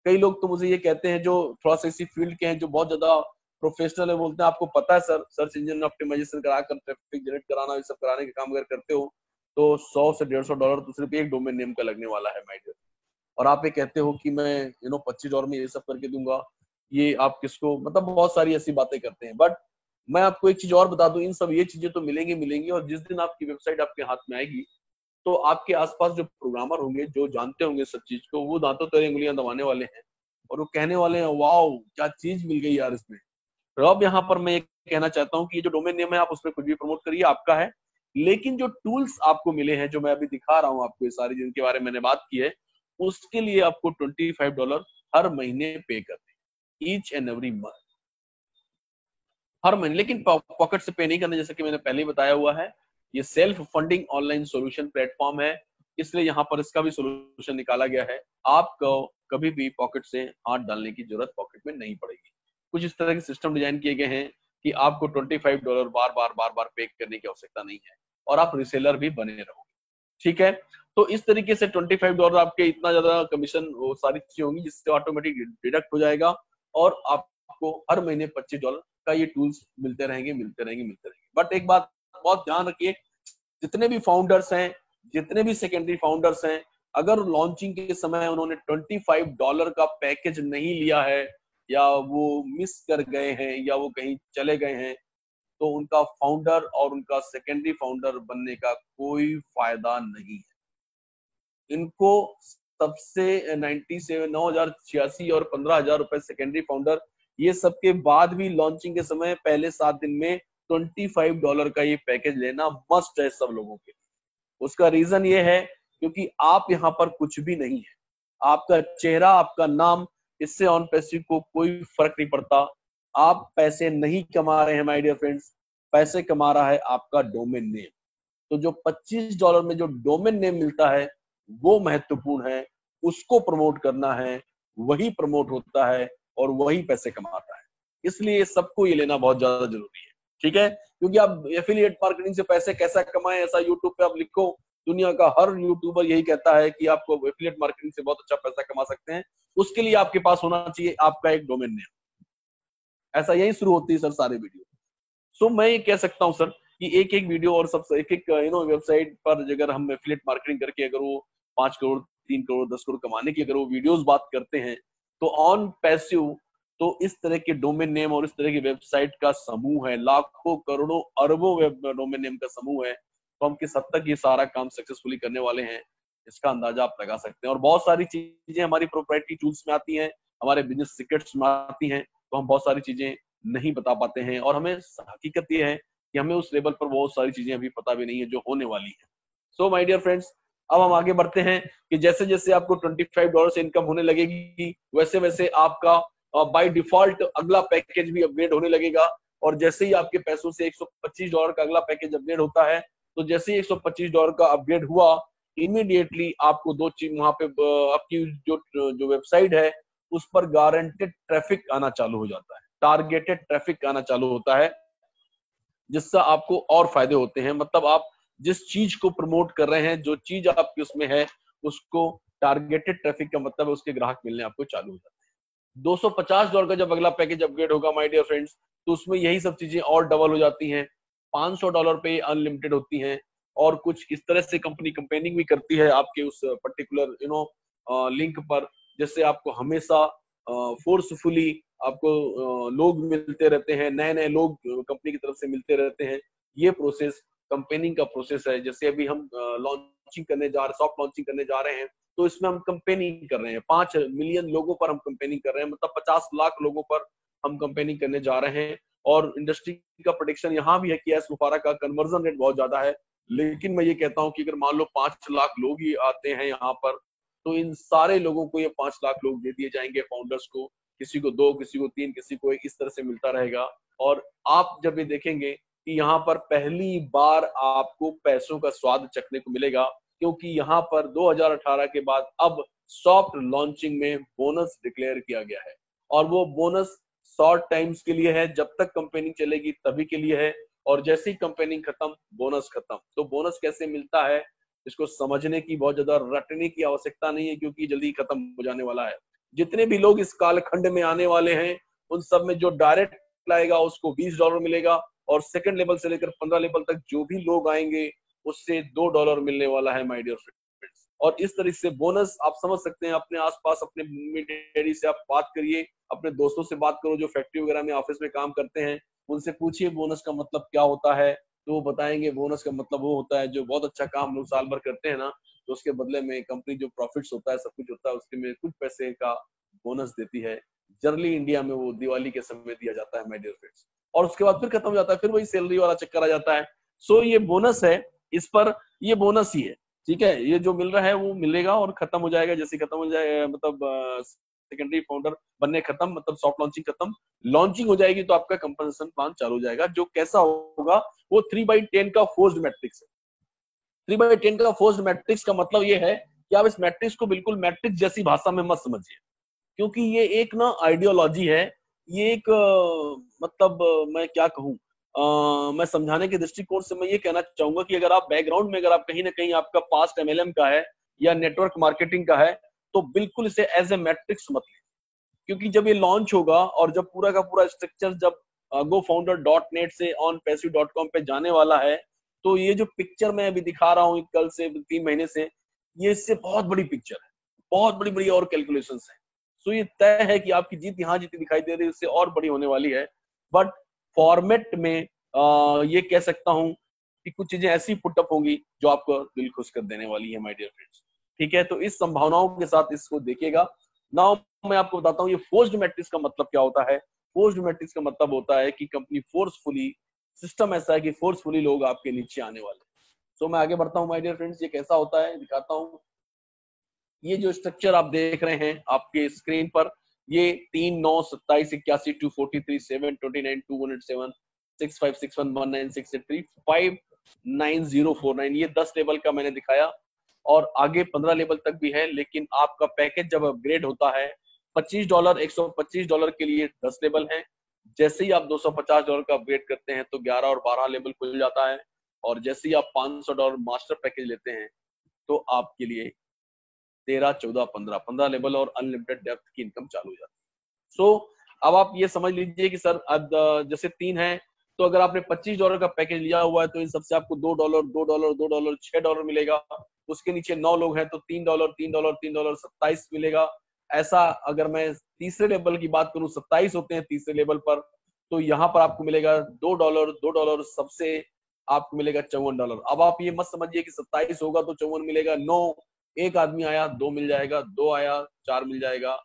कई लोग तो मुझे ये कहते हैं जो थोड़ा सा इसी फील्ड के हैं, जो बहुत ज्यादा प्रोफेशनल है, बोलते हैं आपको पता है सर, सर्च इंजन ऑप्टिमाइजेशन कराकर ट्रैफिक जनरेट कराना, ये सब कराने का काम अगर करते हो तो $100 से $150 तो सिर्फ एक डोमेन नेम का लगने वाला है माय डियर। और आप ये कहते हो कि मैं $25 में ये सब करके दूंगा, ये आप किसको, मतलब बहुत सारी ऐसी बातें करते हैं। बट मैं आपको एक चीज और बता दूं, इन सब ये चीजें तो मिलेंगी, और जिस दिन आपकी वेबसाइट आपके हाथ में आएगी तो आपके आसपास जो प्रोग्रामर होंगे, जो जानते होंगे सब चीज को, वो दांतों तेरे उंगलियां दबाने वाले हैं और वो कहने वाले हैं वाओ क्या चीज मिल गई यार इसमें। तो अब यहाँ पर मैं ये कहना चाहता हूँ कि ये जो डोमेन नेम है आप उसमें कुछ भी प्रमोट करिए, आपका है, लेकिन जो टूल्स आपको मिले हैं, जो मैं अभी दिखा रहा हूँ आपको, ये सारी जिनके बारे में मैंने बात की है, उसके लिए आपको $25 हर महीने पे करने, ईच एंड एवरी मंथ, हर महीने। लेकिन पॉकेट से पे नहीं करना, जैसे कि मैंने पहले ही बताया हुआ है। ये self funding online solution platform है, इसलिए यहाँ पर इसका भी सॉल्यूशन निकाला गया है। आपको कभी भी पॉकेट से हाथ डालने की जरूरत पॉकेट में नहीं पड़ेगी। कुछ इस तरह के सिस्टम डिजाइन किए गए हैं कि आपको $25 बार बार पे करने की आवश्यकता नहीं है और आप रिसेलर भी बने रहोगे। ठीक है, तो इस तरीके से $25 आपके इतना ज्यादा कमीशन, वो सारी चीजें होंगी जिससे ऑटोमेटिक डिडक्ट हो जाएगा और आपको हर महीने $25 का ये टूल्स मिलते रहेंगे। बट एक बात बहुत ध्यान रखिए, जितने भी फाउंडर्स हैं, जितने भी सेकेंडरी फाउंडर्स हैं, अगर लॉन्चिंग के समय उन्होंने $25 का पैकेज नहीं लिया है, या वो मिस कर गए हैं, या वो कहीं चले गए हैं, तो उनका फाउंडर और उनका सेकेंडरी फाउंडर बनने का कोई फायदा नहीं है। इनको सबसे 9,086 और $15,000 सेकेंडरी फाउंडर, ये सब के बाद भी लॉन्चिंग के समय पहले 7 दिन में $25 का ये पैकेज लेना मस्ट है सब लोगों के। उसका रीजन ये है क्योंकि आप यहाँ पर कुछ भी नहीं है, आपका चेहरा, आपका नाम, इससे ऑन पैसिव को कोई फर्क नहीं पड़ता। आप पैसे नहीं कमा रहे हैं माय डियर फ्रेंड्स, पैसे कमा रहा है आपका डोमेन नेम। तो जो $25 में जो डोमेन नेम मिलता है वो महत्वपूर्ण है, उसको प्रमोट करना है, वही प्रमोट होता है और वही पैसे कमाता है। इसलिए सबको ये लेना बहुत ज्यादा जरूरी है। ठीक है, क्योंकि आप एफिलिएट मार्केटिंग से पैसे कैसा कमाएं, ऐसा यूट्यूब पे आप लिखो, दुनिया का हर यूट्यूबर यही कहता है कि आपको एफिलिएट मार्केटिंग से बहुत अच्छा पैसा कमा सकते हैं। उसके लिए आपके पास होना चाहिए आपका एक डोमेन नेम। ऐसा यही शुरू होती है सर सारे वीडियो। सो मैं ये कह सकता हूँ सर कि एक एक वीडियो और सबसे एक एक वेबसाइट पर अगर हम एफिलिएट मार्केटिंग करके अगर वो 5 करोड़, 3 करोड़, 10 करोड़ कमाने की अगर वो वीडियोस बात करते हैं, तो ऑन पैसिव तो इस तरह के डोमेन नेम और इस तरह की वेबसाइट का समूह है, लाखों करोड़ों अरबों डोमेन नेम का समूह है। तो हम किस हद तक ये सारा काम सक्सेसफुली करने वाले हैं, इसका अंदाजा आप लगा सकते हैं। और बहुत सारी चीजें हमारी प्रोप्राइटरी टूल्स में आती हैं, हमारे बिजनेस सीक्रेट्स में आती हैं, तो हम बहुत सारी चीजें नहीं बता पाते हैं। और हमें हकीकत ये है कि हमें उस लेवल पर बहुत सारी चीजें अभी पता भी नहीं है जो होने वाली है। सो माय डियर फ्रेंड्स, अब हम आगे बढ़ते हैं कि जैसे जैसे आपको $25 से इनकम होने लगेगी, वैसे वैसे आपका बाय डिफॉल्ट अगला पैकेज भी अपग्रेड होने लगेगा। और जैसे ही आपके पैसों से $125 का अगला पैकेज अपग्रेड होता है, तो जैसे ही $125 का अपग्रेड हुआ इमीडिएटली आपको दो चीज वहां पे आपकी जो वेबसाइट है उस पर गारंटेड ट्रैफिक आना चालू हो जाता है, टारगेटेड ट्रैफिक आना चालू होता है, जिससे आपको और फायदे होते हैं। मतलब आप जिस चीज को प्रमोट कर रहे हैं, जो चीज आपकी उसमें है, उसको टारगेटेड ट्रैफिक का मतलब है उसके ग्राहक मिलने आपको चालू हो जाते हैं। $250 का जब अगला पैकेज अपग्रेड होगा माय डियर फ्रेंड्स, तो उसमें यही सब चीजें और डबल हो जाती हैं। $500 पे अनलिमिटेड होती हैं, और कुछ इस तरह से कंपनी कंपेनिंग भी करती है आपके उस पर्टिकुलर लिंक पर, जिससे आपको हमेशा फोर्सफुली आपको लोग मिलते रहते हैं, नए नए लोग कंपनी की तरफ से मिलते रहते हैं। ये प्रोसेस कंपेनिंग का प्रोसेस है। जैसे अभी हम लॉन्चिंग करने जा रहे हैं, सॉफ्ट लॉन्चिंग करने जा रहे हैं, तो इसमें हम कंपेनिंग कर रहे हैं। 5 मिलियन लोगों पर हम कंपेनिंग कर रहे हैं, मतलब 50 लाख लोगों पर हम कंपेनिंग करने जा रहे हैं। और इंडस्ट्री का प्रेडिक्शन यहाँ भी है कि एस मुफारा का कन्वर्जन रेट बहुत ज्यादा है, लेकिन मैं ये कहता हूँ कि अगर मान लो 5 लाख लोग ही आते हैं यहाँ पर, तो इन सारे लोगों को ये 5 लाख लोग दे दिए जाएंगे फाउंडर्स को, किसी को 2, किसी को 3, किसी को 1, इस तरह से मिलता रहेगा। और आप जब ये देखेंगे कि यहाँ पर पहली बार आपको पैसों का स्वाद चखने को मिलेगा, क्योंकि यहाँ पर 2018 के बाद अब सॉफ्ट लॉन्चिंग में बोनस डिक्लेयर किया गया है, और वो बोनस शॉर्ट टाइम्स के लिए है, जब तक कंपेनिंग चलेगी तभी के लिए है, और जैसे ही कंपेनिंग खत्म बोनस खत्म। तो बोनस कैसे मिलता है इसको समझने की, बहुत ज्यादा रटने की आवश्यकता नहीं है, क्योंकि जल्दी खत्म हो जाने वाला है। जितने भी लोग इस कालखंड में आने वाले हैं, उन सब में जो डायरेक्ट लाएगा उसको $20 मिलेगा, और सेकंड लेवल से लेकर 15 लेवल तक जो भी लोग आएंगे उससे $2 मिलने वाला है माय डियर फ्रेंड्स। और इस तरह से बोनस आप समझ सकते हैं। अपने आसपास अपने मम्मी डैडी से आप बात करिए, अपने दोस्तों से बात करो जो फैक्ट्री वगैरह में ऑफिस में काम करते हैं, उनसे पूछिए बोनस का मतलब क्या होता है, तो वो बताएंगे बोनस का मतलब वो होता है जो बहुत अच्छा काम लोग साल भर करते हैं ना, तो उसके बदले में कंपनी जो प्रॉफिट्स होता है, सब कुछ होता है, उसके में कुछ पैसे का बोनस देती है। जनरली इंडिया में वो दिवाली के समय दिया जाता है माय डियर फ्रेंड्स, और उसके बाद फिर खत्म हो जाता है, फिर वही सैलरी वाला चक्कर आ जाता है। सो ये बोनस है, इस पर ये बोनस ही है, ठीक है। ये जो मिल रहा है वो मिलेगा और खत्म हो जाएगा, जैसे खत्म हो जाए, मतलब सेकेंडरी फाउंडर बनने खत्म, मतलब सॉफ्ट लॉन्चिंग खत्म, लॉन्चिंग हो जाएगी तो आपका कंपनसेशन प्लान चालू हो जाएगा, जो कैसा होगा वो 3/10 का फोर्स्ड मैट्रिक्स है। 3/10 का फोर्स्ड मैट्रिक्स का मतलब ये है कि आप इस मैट्रिक्स को बिल्कुल मैट्रिक्स जैसी भाषा में मत समझिए, क्योंकि ये एक ना आइडियोलॉजी है। ये एक मतलब मैं क्या कहूँ, मैं समझाने के दृष्टिकोण से मैं ये कहना चाहूंगा कि अगर आप बैकग्राउंड में, अगर आप कहीं ना कहीं आपका पास्ट MLM का है या नेटवर्क मार्केटिंग का है, तो बिल्कुल इसे एज ए मैट्रिक्स मत लें, क्योंकि जब ये लॉन्च होगा और जब पूरा का पूरा स्ट्रक्चर जब gofounder.net से onpassive.com पे जाने वाला है, तो ये जो पिक्चर मैं अभी दिखा रहा हूँ कल से 3 महीने से, ये इससे बहुत बड़ी पिक्चर है, बहुत बड़ी बड़ी और कैलकुलेशंस है। सो ये तय है कि आपकी जीत यहाँ जितनी दिखाई दे रही है उससे और बड़ी होने वाली है। बट फॉर्मेट में ये कह सकता हूँ कि कुछ चीजें ऐसी पुटअप होंगी जो आपको दिल खुश कर देने वाली है माय डियर फ्रेंड्स, ठीक है। तो इस संभावनाओं के साथ इसको देखिएगा। नाउ मैं आपको बताता हूँ ये फोर्स्ड मैट्रिक्स का मतलब क्या होता है। फोर्स्ड मैट्रिक्स का मतलब होता है कि कंपनी फोर्सफुली, सिस्टम ऐसा है कि फोर्सफुली लोग आपके नीचे आने वाले हैं। सो मैं आगे बढ़ता हूँ माय डियर फ्रेंड्स, ये कैसा होता है दिखाता हूँ। ये जो स्ट्रक्चर आप देख रहे हैं आपके स्क्रीन पर, ये 3, 9, 27, 81, 243, 7, 29, 207, 65, 61, 19, 63, 5, 9, 0, 4, 9, ये 10 लेवल का मैंने दिखाया, और आगे 15 लेवल तक भी है। लेकिन आपका पैकेज जब अपग्रेड होता है $25, $125 के लिए 10 लेवल है। जैसे ही आप $250 का अपग्रेड करते हैं तो 11 और 12 लेवल खुल जाता है, और जैसे ही आप $500 मास्टर पैकेज लेते हैं तो आपके लिए 13, 14, 15 लेवल और अनलिमिटेड डेप्थ की इनकम चालू हो जाती है। सो अब आप ये समझ लीजिए कि सर अब जैसे 3 है, तो अगर आपने $25 का पैकेज लिया हुआ है तो इन सबसे आपको $2, $2, $2, $6 मिलेगा। उसके नीचे 9 लोग हैं तो $3, $3, $3, 27 मिलेगा। ऐसा अगर मैं तीसरे लेवल की बात करूं, 27 होते हैं तीसरे लेवल पर, तो यहाँ पर आपको मिलेगा $2, $2, सबसे आपको मिलेगा $54। अब आप ये मत समझिए कि 27 होगा तो 54 मिलेगा, नो। एक आदमी आया 2 मिल जाएगा, 2 आया 4 मिल जाएगा,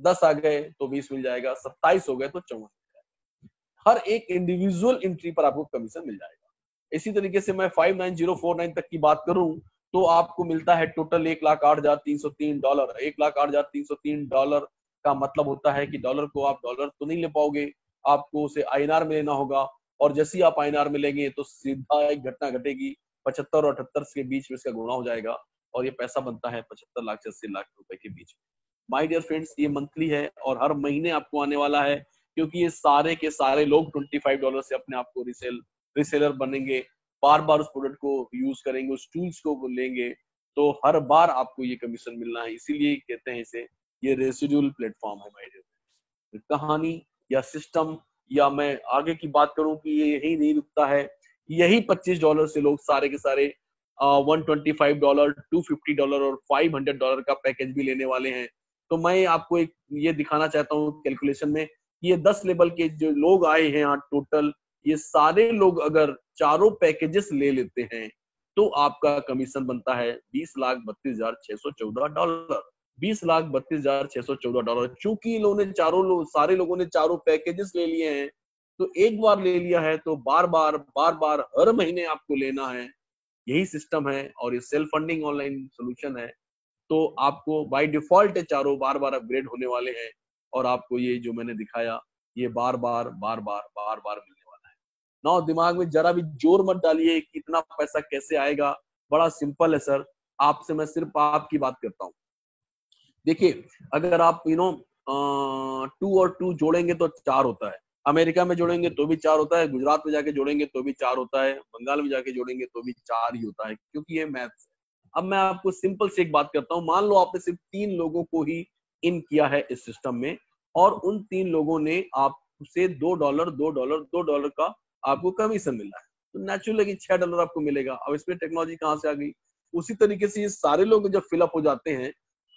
10 आ गए तो 20 मिल जाएगा, 27 हो गए तो 54 मिल जाएगा। हर एक इंडिविजुअल एंट्री पर आपको कमीशन मिल जाएगा। इसी तरीके से मैं 59049 तक की बात करूं तो आपको मिलता है टोटल $1,08,303। $1,08,303 का मतलब होता है कि डॉलर को आप डॉलर तो नहीं ले पाओगे, आपको उसे INR में लेना होगा, और जैसे ही आप INR में लेंगे तो सीधा एक घटना घटेगी, 75 और 78 के बीच में इसका गुणा हो जाएगा और ये पैसा बनता है 75 लाख से 80 लाख रुपए के बीच में। माय डियर फ्रेंड्स, ये मंथली है और हर महीने आपको आने वाला है, क्योंकि ये सारे के सारे लोग $25 से अपने आप को रिसेलर बनेंगे, बार बार उस प्रोडक्ट को यूज करेंगे, उस टूल्स को लेंगे, तो हर बार आपको ये कमीशन मिलना है। इसीलिए कहते हैं इसे ये रेसिडुअल प्लेटफॉर्म है माय डियर। कहानी या सिस्टम या मैं आगे की बात करूं कि ये यही नहीं रुकता है, यही $25 से लोग सारे के सारे $125, $250 और $500 का पैकेज भी लेने वाले हैं। तो मैं आपको एक ये दिखाना चाहता हूँ कैलकुलेशन में, ये 10 लेवल के जो लोग आए हैं यहाँ टोटल, ये सारे लोग अगर चारों पैकेजेस ले लेते हैं तो आपका कमीशन बनता है $20,32,614। $20,32,614। चूंकि इन्होंने सारे लोगों ने चारों पैकेजेस ले लिए हैं, तो एक बार ले लिया है तो बार बार हर महीने आपको लेना है। यही सिस्टम है और ये सेल्फ फंडिंग ऑनलाइन सोल्यूशन है। तो आपको बाय डिफॉल्ट चारों बार अपग्रेड होने वाले हैं और आपको ये जो मैंने दिखाया ये बार बार मिलने वाला है। ना दिमाग में जरा भी जोर मत डालिए कि इतना पैसा कैसे आएगा, बड़ा सिंपल है सर। आपसे मैं सिर्फ आपकी बात करता हूँ। देखिए, अगर आप 2 और 2 जोड़ेंगे तो 4 होता है, अमेरिका में जोड़ेंगे तो भी 4 होता है, गुजरात में जाके जोड़ेंगे तो भी 4 होता है, बंगाल में जाके जोड़ेंगे तो भी 4 ही होता है, क्योंकि ये मैथ्स है। अब मैं आपको सिंपल से एक बात करता हूँ, मान लो आपने सिर्फ 3 लोगों को ही इन किया है इस सिस्टम में और उन 3 लोगों ने आपसे $2 का आपको कमीशन मिला है, तो नेचुरल है कि $6 आपको मिलेगा। अब इसमें टेक्नोलॉजी कहाँ से आ गई? उसी तरीके से ये सारे लोग जब फिलअप हो जाते हैं,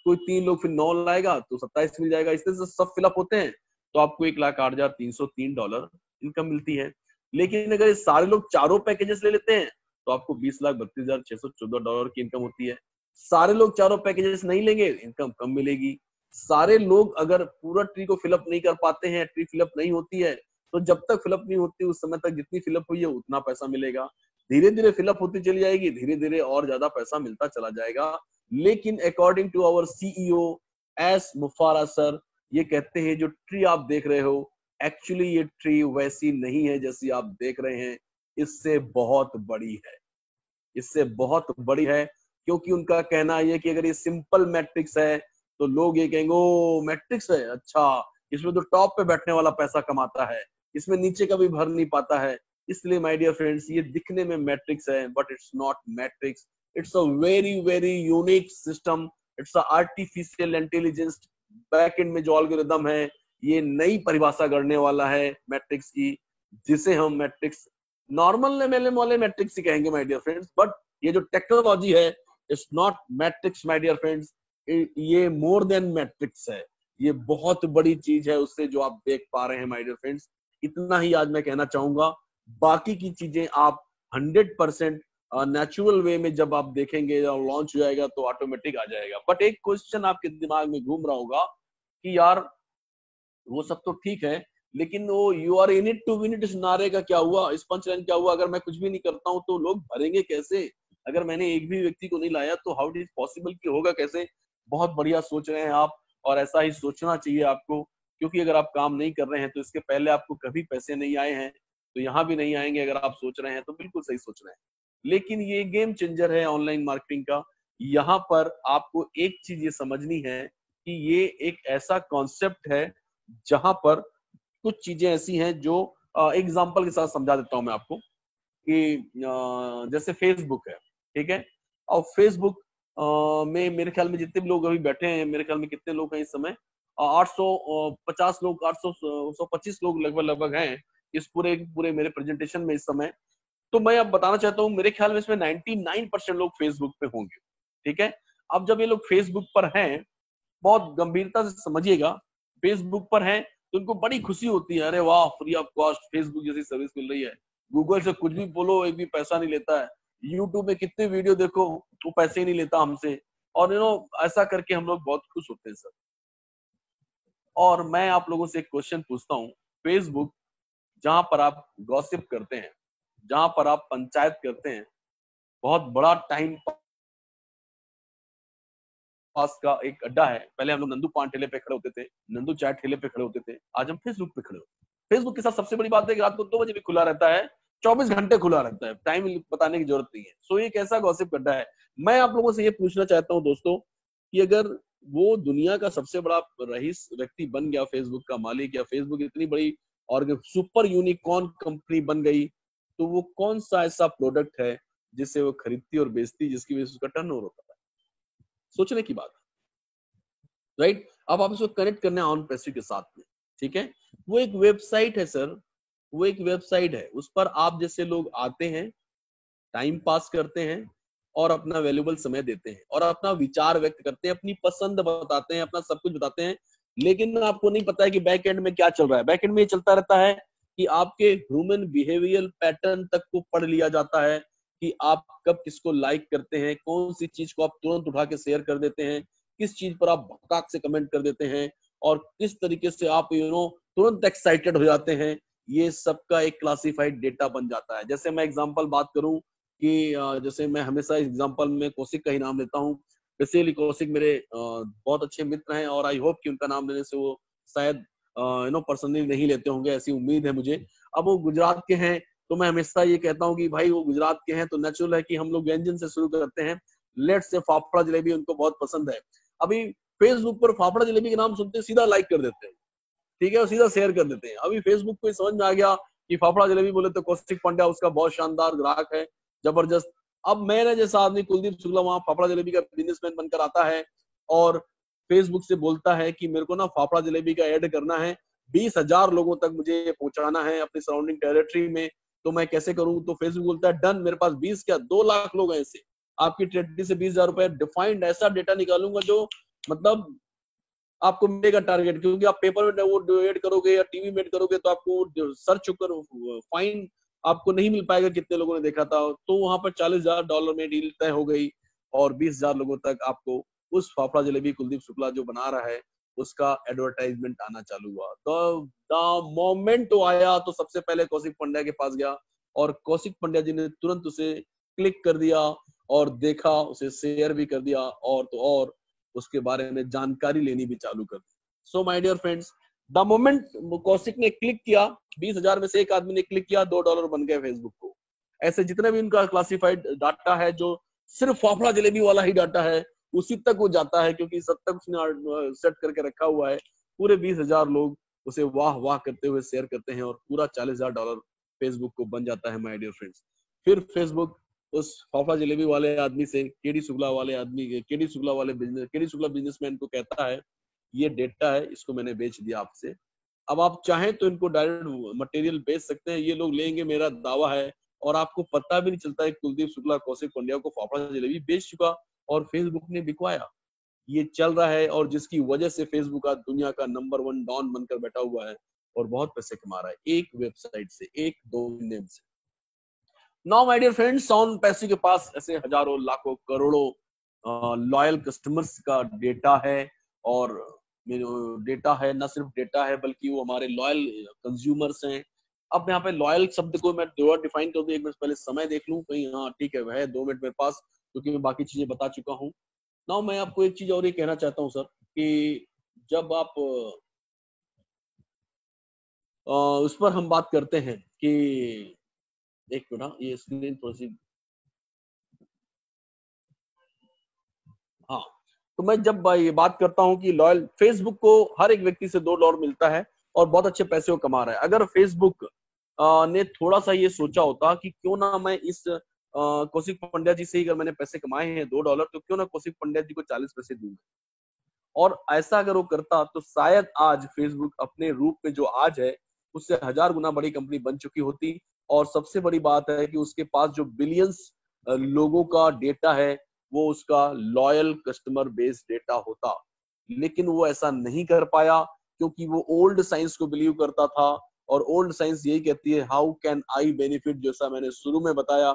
कोई 3 लोग फिर 9 लाएगा तो 27 मिल जाएगा, इस तरह से सब फिलअप होते हैं तो आपको $1,08,303 इनकम मिलती है। लेकिन अगर ये सारे लोग चारों पैकेजेस ले लेते हैं तो आपको $20,32,614 की इनकम होती है। सारे लोग चारों पैकेजेस नहीं लेंगे, इनकम कम मिलेगी। सारे लोग अगर पूरा ट्री को फिलअप नहीं कर पाते हैं, ट्री फिलअप नहीं होती है, तो जब तक फिलअप नहीं होती उस समय तक जितनी फिलअप हुई है उतना पैसा मिलेगा। धीरे धीरे फिलअप होती चली जाएगी, धीरे धीरे और ज्यादा पैसा मिलता चला जाएगा। लेकिन according to our CEO S Mufara sir, ये कहते हैं जो ट्री आप देख रहे हो, एक्चुअली ये ट्री वैसी नहीं है जैसी आप देख रहे हैं, इससे बहुत बड़ी है, इससे बहुत बड़ी है। क्योंकि उनका कहना है कि अगर ये सिंपल मैट्रिक्स है तो लोग ये कहेंगे ओ मैट्रिक्स है, अच्छा इसमें तो टॉप पे बैठने वाला पैसा कमाता है, इसमें नीचे का भी भर नहीं पाता है। इसलिए माय डियर फ्रेंड्स, ये दिखने में मैट्रिक्स है but it's not matrix, it's a very unique system, it's a artificial intelligence. Back and में जो एल्गोरिदम है ये नई परिभाषा गढ़ने वाला है मैट्रिक्स की, जिसे हम मैट्रिक्स नॉर्मल लेवल वाले मैट्रिक्स ही कहेंगे माय डियर फ्रेंड्स। बट ये जो टेक्नोलॉजी है it's not matrix my dear friends, ये मोर देन मैट्रिक्स है, ये बहुत बड़ी चीज है उससे जो आप देख पा रहे हैं माय डियर फ्रेंड्स। इतना ही आज मैं कहना चाहूंगा, बाकी की चीजें आप 100% नेचुरल वे में जब आप देखेंगे, जब लॉन्च हो जाएगा तो ऑटोमेटिक आ जाएगा। बट एक क्वेश्चन आपके दिमाग में घूम रहा होगा कि यार वो सब तो ठीक है, लेकिन वो you are in it to win it इस नारे का क्या हुआ, इस पंच लाइन क्या हुआ? अगर मैं कुछ भी नहीं करता हूँ तो लोग भरेंगे कैसे? अगर मैंने एक भी व्यक्ति को नहीं लाया तो हाउ इट इज पॉसिबल कि होगा कैसे? बहुत बढ़िया सोच रहे हैं आप और ऐसा ही सोचना चाहिए आपको, क्योंकि अगर आप काम नहीं कर रहे हैं तो इसके पहले आपको कभी पैसे नहीं आए हैं तो यहाँ भी नहीं आएंगे। अगर आप सोच रहे हैं तो बिल्कुल सही सोच रहे हैं। लेकिन ये गेम चेंजर है ऑनलाइन मार्केटिंग का। यहाँ पर आपको एक चीज ये समझनी है कि ये एक ऐसा कॉन्सेप्ट है जहां पर कुछ चीजें ऐसी हैं जो एग्जांपल के साथ समझा देता हूं मैं आपको कि जैसे फेसबुक है, ठीक है, और फेसबुक में मेरे ख्याल में जितने भी लोग अभी बैठे हैं, मेरे ख्याल में कितने लोग हैं इस समय 850 लोग, 825 लोग लगभग हैं इस पूरे मेरे प्रेजेंटेशन में इस समय। तो मैं अब बताना चाहता हूँ, मेरे ख्याल में इसमें 99% लोग फेसबुक पे होंगे, ठीक है। अब जब ये लोग फेसबुक पर हैं, बहुत गंभीरता से समझिएगा, फेसबुक पर हैं तो उनको बड़ी खुशी होती है, अरे वाह फ्री ऑफ कॉस्ट फेसबुक जैसी सर्विस मिल रही है, गूगल से कुछ भी बोलो एक भी पैसा नहीं लेता है, यूट्यूब में कितने वीडियो देखो वो पैसे ही नहीं लेता हमसे, और ऐसा करके हम लोग बहुत खुश होते हैं सर। और मैं आप लोगों से एक क्वेश्चन पूछता हूँ, फेसबुक जहां पर आप गॉसिप करते हैं, जहां पर आप पंचायत करते हैं, बहुत बड़ा टाइम पास का एक अड्डा है। पहले हम लोग नंदू पान ठेले पे खड़े होते थे, नंदू चाय ठेले पे खड़े होते थे, आज हम फेसबुक पे खड़े होते हैं। फेसबुक के साथ सबसे बड़ी बात है कि रात को 2 बजे भी खुला रहता है, 24 घंटे खुला रहता है, टाइम बताने की जरूरत नहीं है। सो ये कैसा गॉसिप अड्डा है। मैं आप लोगों से ये पूछना चाहता हूँ दोस्तों कि अगर वो दुनिया का सबसे बड़ा रईस व्यक्ति बन गया, फेसबुक का मालिक, या फेसबुक इतनी बड़ी और सुपर यूनिकॉर्न कंपनी बन गई, तो वो कौन सा ऐसा प्रोडक्ट है जिसे वो खरीदती और बेचती जिसकी वजह से उसका टर्नओवर होता है? सोचने की बात है, राइट। अब आप इसको कनेक्ट करने ऑन पैसिव के साथ में, ठीक है। वो एक वेबसाइट है सर, वो एक वेबसाइट है, उस पर आप जैसे लोग आते हैं, टाइम पास करते हैं और अपना वैल्यूबल समय देते हैं और अपना विचार व्यक्त करते हैं, अपनी पसंद बताते हैं, अपना सब कुछ बताते हैं। लेकिन आपको नहीं पता है कि बैक एंड में क्या चल रहा है। बैक एंड में ये चलता रहता है कि आपके ह्यूमन बिहेवियर पैटर्न तक को पढ़ लिया जाता है कि आप कब किसको लाइक करते हैं, कौन सी चीज को आप तुरंत उठा के शेयर कर देते हैं, किस चीज पर आप भड़काक से कमेंट कर देते हैं और किस तरीके से आप तुरंत एक्साइटेड हो जाते हैं। ये सबका एक क्लासिफाइड डेटा बन जाता है। जैसे मैं एग्जांपल बात करूं कि जैसे मैं हमेशा एग्जांपल में कौशिक का ही नाम लेता हूँ। बेसिकली कौशिक मेरे बहुत अच्छे मित्र हैं और आई होप कि उनका नाम लेने से वो शायद पर्सनली नहीं लेते होंगे, ऐसी उम्मीद है मुझे। अब वो गुजरात के हैं तो मैं हमेशा ये कहता हूँ कि भाई वो गुजरात के हैं तो नेचुरल है कि हम लोग व्यंजन से शुरू करते हैं। लेट्स से फाफड़ा जलेबी उनको बहुत पसंद है। अभी फेसबुक पर फाफड़ा जलेबी के नाम सुनते सीधा लाइक कर देते हैं, ठीक है, और सीधा शेयर कर देते हैं। अभी फेसबुक को समझ में आ गया कि फाफड़ा जलेबी बोले तो कौशिक पांड्या उसका बहुत शानदार ग्राहक है, जबरदस्त। अब मैंने जैसा आदमी कुलदीप शुक्ला वहां फाफड़ा जलेबी का बिजनेसमैन बनकर आता है और फेसबुक से बोलता है कि मेरे को ना फाफड़ा जलेबी का ऐड करना है, 20,000 लोगों तक मुझे पहुंचाना है अपनी सराउंडिंग टेरिटरी में, तो मैं कैसे करूं? तो फेसबुक बोलता है डन, मेरे पास 20 क्या 2 लाख लोग हैं ऐसे, आपकी टेरिटरी से 20,000 रुपए डिफाइंड ऐसा डेटा निकालूंगा जो मतलब आपको मिलेगा टारगेट। क्योंकि आप पेपर में वो ऐड करोगे या टीवी में ऐड करोगे तो आपको सर्च कर फाइन आपको नहीं मिल पाएगा कितने लोगों ने देखा था। तो वहां पर $40,000 में डील तय हो गई और 20,000 लोगों तक आपको उस फाफड़ा जलेबी कुलदीप शुक्ला जो बना रहा है उसका एडवर्टाइजमेंट आना चालू हुआ। द मोमेंट तो आया तो सबसे पहले कौशिक पांड्या के पास गया और कौशिक पांड्या जी ने तुरंत उसे क्लिक कर दिया और देखा, उसे शेयर भी कर दिया और तो और उसके बारे में जानकारी लेनी भी चालू कर दी। So my dear friends, the moment Kaushik ने क्लिक किया, 20,000 में से एक आदमी ने क्लिक किया, $2 बन गए फेसबुक को। ऐसे जितने भी उनका क्लासिफाइड डाटा है जो सिर्फ फाफड़ा जलेबी वाला ही डाटा है उसी तक वो जाता है, क्योंकि सब तक उसने सेट करके रखा हुआ है। पूरे 20,000 लोग उसे वाह वाह करते हुए शेयर करते हैं और पूरा $40,000 फेसबुक को बन जाता है माय डियर फ्रेंड्स। फिर फेसबुक उस फाफड़ा जलेबी वाले आदमी से केडी शुक्ला बिजनेसमैन को कहता है ये डेटा है, इसको मैंने बेच दिया आपसे, अब आप चाहें तो इनको डायरेक्ट मटेरियल बेच सकते हैं, ये लोग लेंगे, मेरा दावा है। और आपको पता भी नहीं चलता है कुलदीप शुक्ला कौशिक पांड्या को फाफड़ा जलेबी बेच चुका और फेसबुक ने बिकवाया। ये चल रहा है और जिसकी वजह से फेसबुक आज दुनिया का नंबर 1 डॉन बनकर बैठा हुआ है और बहुत पैसे कमा रहा है एक वेबसाइट से, एक डोमेन से। Now my dear friends, on पैसे के पास ऐसे हजारों लाखों करोड़ों लॉयल कस्टमर्स का डेटा है और डेटा है, न सिर्फ डेटा है बल्कि वो हमारे लॉयल कंज्यूमर्स हैं। अब यहाँ पे लॉयल शब्द को मैं दो डिफाइन कर दूं, एक मिनट पहले समय देख लूं कहीं, हाँ ठीक है वह है 2 मिनट मेरे पास, क्योंकि मैं बाकी चीजें बता चुका हूँ। नाउ मैं आपको एक चीज और ये कहना चाहता हूँ सर कि जब आप उस पर हम बात करते हैं कि एक मिनट, ये स्क्रीन थोड़ी सी, हाँ, तो मैं जब ये बात करता हूं कि लॉयल फेसबुक को हर एक व्यक्ति से $2 मिलता है और बहुत अच्छे पैसे वो कमा रहा है। अगर फेसबुक ने थोड़ा सा ये सोचा होता कि क्यों ना मैं इस कौशिक पांड्या जी से ही, अगर मैंने पैसे कमाए हैं $2 तो क्यों ना कौशिक पांड्या जी को 40 पैसे दूंगा, और ऐसा अगर वो करता तो शायद आज फेसबुक अपने रूप में जो आज है उससे 1000 गुना बड़ी कंपनी बन चुकी होती। और सबसे बड़ी बात है कि उसके पास जो बिलियंस लोगों का डेटा है वो उसका लॉयल कस्टमर बेस डेटा होता। लेकिन वो ऐसा नहीं कर पाया क्योंकि वो ओल्ड साइंस को बिलीव करता था और ओल्ड साइंस यही कहती है हाउ कैन आई बेनिफिट, जैसा मैंने शुरू में बताया।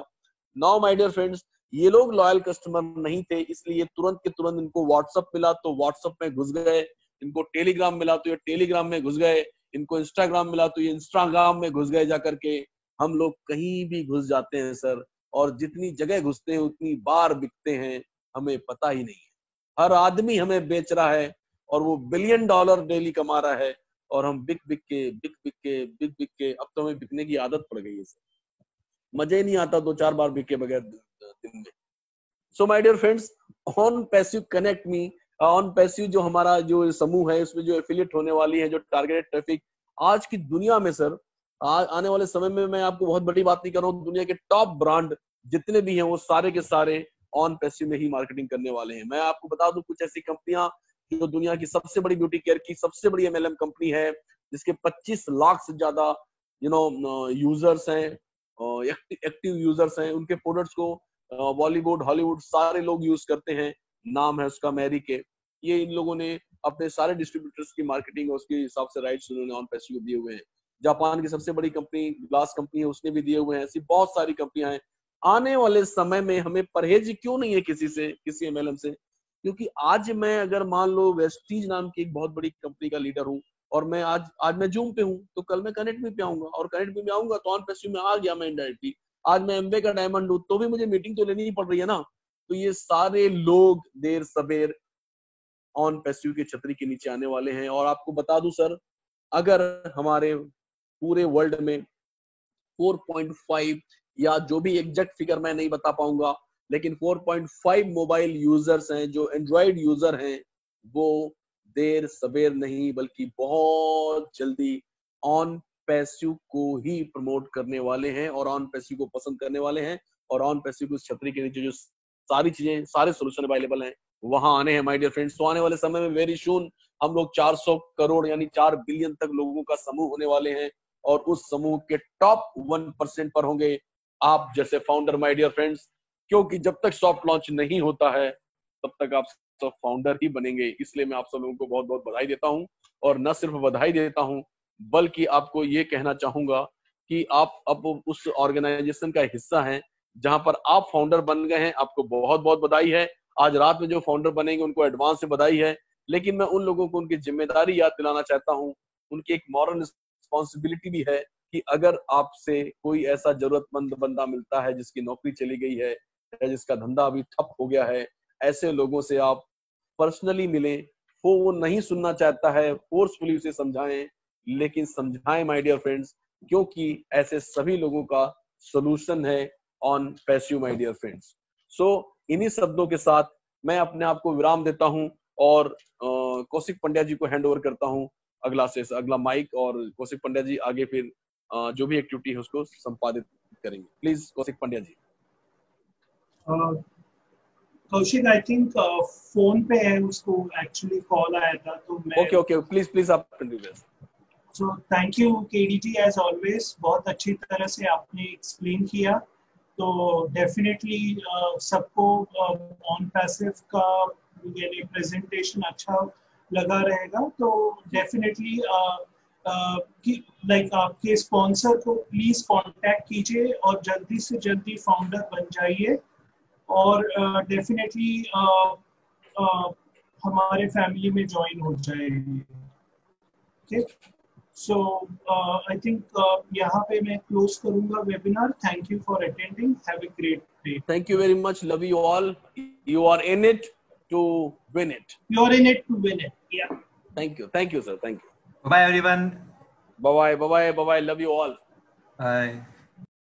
नाउ माय डियर फ्रेंड्स, ये लोग लॉयल कस्टमर नहीं थे, इसलिए तुरंत के तुरंत इनको व्हाट्सएप मिला तो व्हाट्सएप में घुस गए, इनको टेलीग्राम मिला तो ये टेलीग्राम में घुस गए, इनको इंस्टाग्राम मिला तो ये इंस्टाग्राम में घुस गए जाकर के। हम लोग कहीं भी घुस जाते हैं सर, और जितनी जगह घुसते हैं उतनी बार बिकते हैं, हमें पता ही नहीं है। हर आदमी हमें बेच रहा है और वो $1 बिलियन डेली कमा रहा है और हम बिक बिक के अब तो हमें बिकने की आदत पड़ गई है सर। मजा ही नहीं आता 2-4 बार बिके बगैर दिन में। So my dear friends, on passive connect me, on passive जो हमारा जो समूह है उसमें जो एफिलिएट होने वाली है, जो टारगेटेड ट्रैफिक आज की दुनिया में सर, आने वाले समय में मैं आपको बहुत बड़ी बात नहीं कर रहा हूँ, दुनिया के टॉप ब्रांड जितने भी हैं वो सारे के सारे ऑन पैसिव में ही मार्केटिंग करने वाले हैं। मैं आपको बता दूं कुछ ऐसी कंपनियां जो दुनिया की सबसे बड़ी ब्यूटी केयर की सबसे बड़ी एमएलएम कंपनी है, जिसके 25 लाख से ज्यादा यूजर्स हैं, एक्टिव यूजर्स हैं, उनके प्रोडक्ट्स को बॉलीवुड हॉलीवुड सारे लोग यूज करते हैं। नाम है उसका मैरी के। ये इन लोगों ने अपने सारे डिस्ट्रीब्यूटर्स की मार्केटिंग और उसके हिसाब से राइट्स उन्होंने ऑन पैसिव को दिए हुए हैं। जापान की सबसे बड़ी कंपनी ग्लास कंपनी है, उसने भी दिए हुए हैं। ऐसी बहुत सारी कंपनियां हैं। आने वाले समय में हमें परहेज क्यों नहीं है किसी से, किसी एमएलएम से? क्योंकि आज मैं अगर मान लो वेस्टीज नाम की एक बहुत बड़ी कंपनी का लीडर हूँ और मैं आज मैं जूम पे हूँ, तो कल मैं कनेक्ट में आऊंगा, और कनेक्ट में आऊंगा तो ऑन पैसिव में आ गया मैं इनडायरेक्टली। आज मैं एमवे का डायमंड हूँ तो भी मुझे मीटिंग तो लेनी ही पड़ रही है ना। तो ये सारे लोग देर सवेर ऑन पैसिव की छतरी के नीचे आने वाले हैं। और आपको बता दूं सर, अगर हमारे पूरे वर्ल्ड में 4.5 या जो भी एग्जैक्ट फिगर मैं नहीं बता पाऊंगा, लेकिन 4.5 मोबाइल यूजर्स हैं जो एंड्रॉइड यूजर हैं, वो देर सवेर नहीं बल्कि बहुत जल्दी ऑन पैसिव को ही प्रमोट करने वाले हैं और ऑन पैसिव को पसंद करने वाले हैं। और ऑन पैसिव की छतरी के नीचे जो सारी चीजें, सारे सोल्यूशन अवेलेबल हैं, वहां आने हैं माय डियर फ्रेंड्स। तो आने वाले समय में वेरी सून हम लोग 400 करोड़ यानी 4 बिलियन तक लोगों का समूह होने वाले हैं, और उस समूह के टॉप 1% पर होंगे आप जैसे फाउंडर माय डियर फ्रेंड्स। क्योंकि जब तक सॉफ्ट लॉन्च नहीं होता है तब तक आप सब फाउंडर ही बनेंगे। इसलिए मैं आप सब लोगों को बहुत बहुत बधाई देता हूं, और न सिर्फ बधाई देता हूं बल्कि आपको ये कहना चाहूंगा कि आप अब उस ऑर्गेनाइजेशन का हिस्सा हैं जहां पर आप फाउंडर बन गए हैं। आपको बहुत बहुत बधाई है। आज रात में जो फाउंडर बनेंगे उनको एडवांस से बधाई है। लेकिन मैं उन लोगों को उनकी जिम्मेदारी याद दिलाना चाहता हूँ। उनकी एक मॉरल रिस्पॉन्सिबिलिटी भी है कि अगर आपसे कोई ऐसा जरूरतमंद बंदा मिलता है जिसकी नौकरी चली गई है या जिसका धंधा अभी ठप हो गया है, ऐसे लोगों से आप पर्सनली मिलें। वो नहीं सुनना चाहता है, फोर्सफुली उसे समझाएं, लेकिन समझाएं माय डियर फ्रेंड्स, क्योंकि ऐसे सभी लोगों का सोल्यूशन है on passive my dear friends. So इन्हीं शब्दों के साथ मैं अपने आप को विराम देता हूं और कौशिक पंड्या जी को हैंड ओवर करता हूं अगला माइक, और कौशिक पंड्या जी आगे फिर जो भी एक्टिविटी है उसको संपादित करेंगे। Please Kaushik Pandya ji. Kaushik I think phone पे है, उसको एक्चुअली कॉल आया था तो मैं ओके प्लीज आप कंटिन्यू करें। So thank you KDT as always, बहुत अच्छी तरह से आपने एक्सप्लेन किया। तो डेफिनेटली सबको ऑन पैसिव का यानी प्रेजेंटेशन अच्छा लगा रहेगा। तो डेफिनेटली लाइक आपके स्पॉन्सर को प्लीज कांटेक्ट कीजिए और जल्दी से जल्दी फाउंडर बन जाइए, और डेफिनेटली हमारे फैमिली में ज्वाइन हो जाएगी। ओके, सो आई थिंक यहाँ पे मैं क्लोज करूंगा webinar. Thank you for attending, have a great day. Thank you very much, love you all, you are in it to win it, you are in it to win it. Yeah thank you sir, thank you, bye everyone, bye, love you all, bye.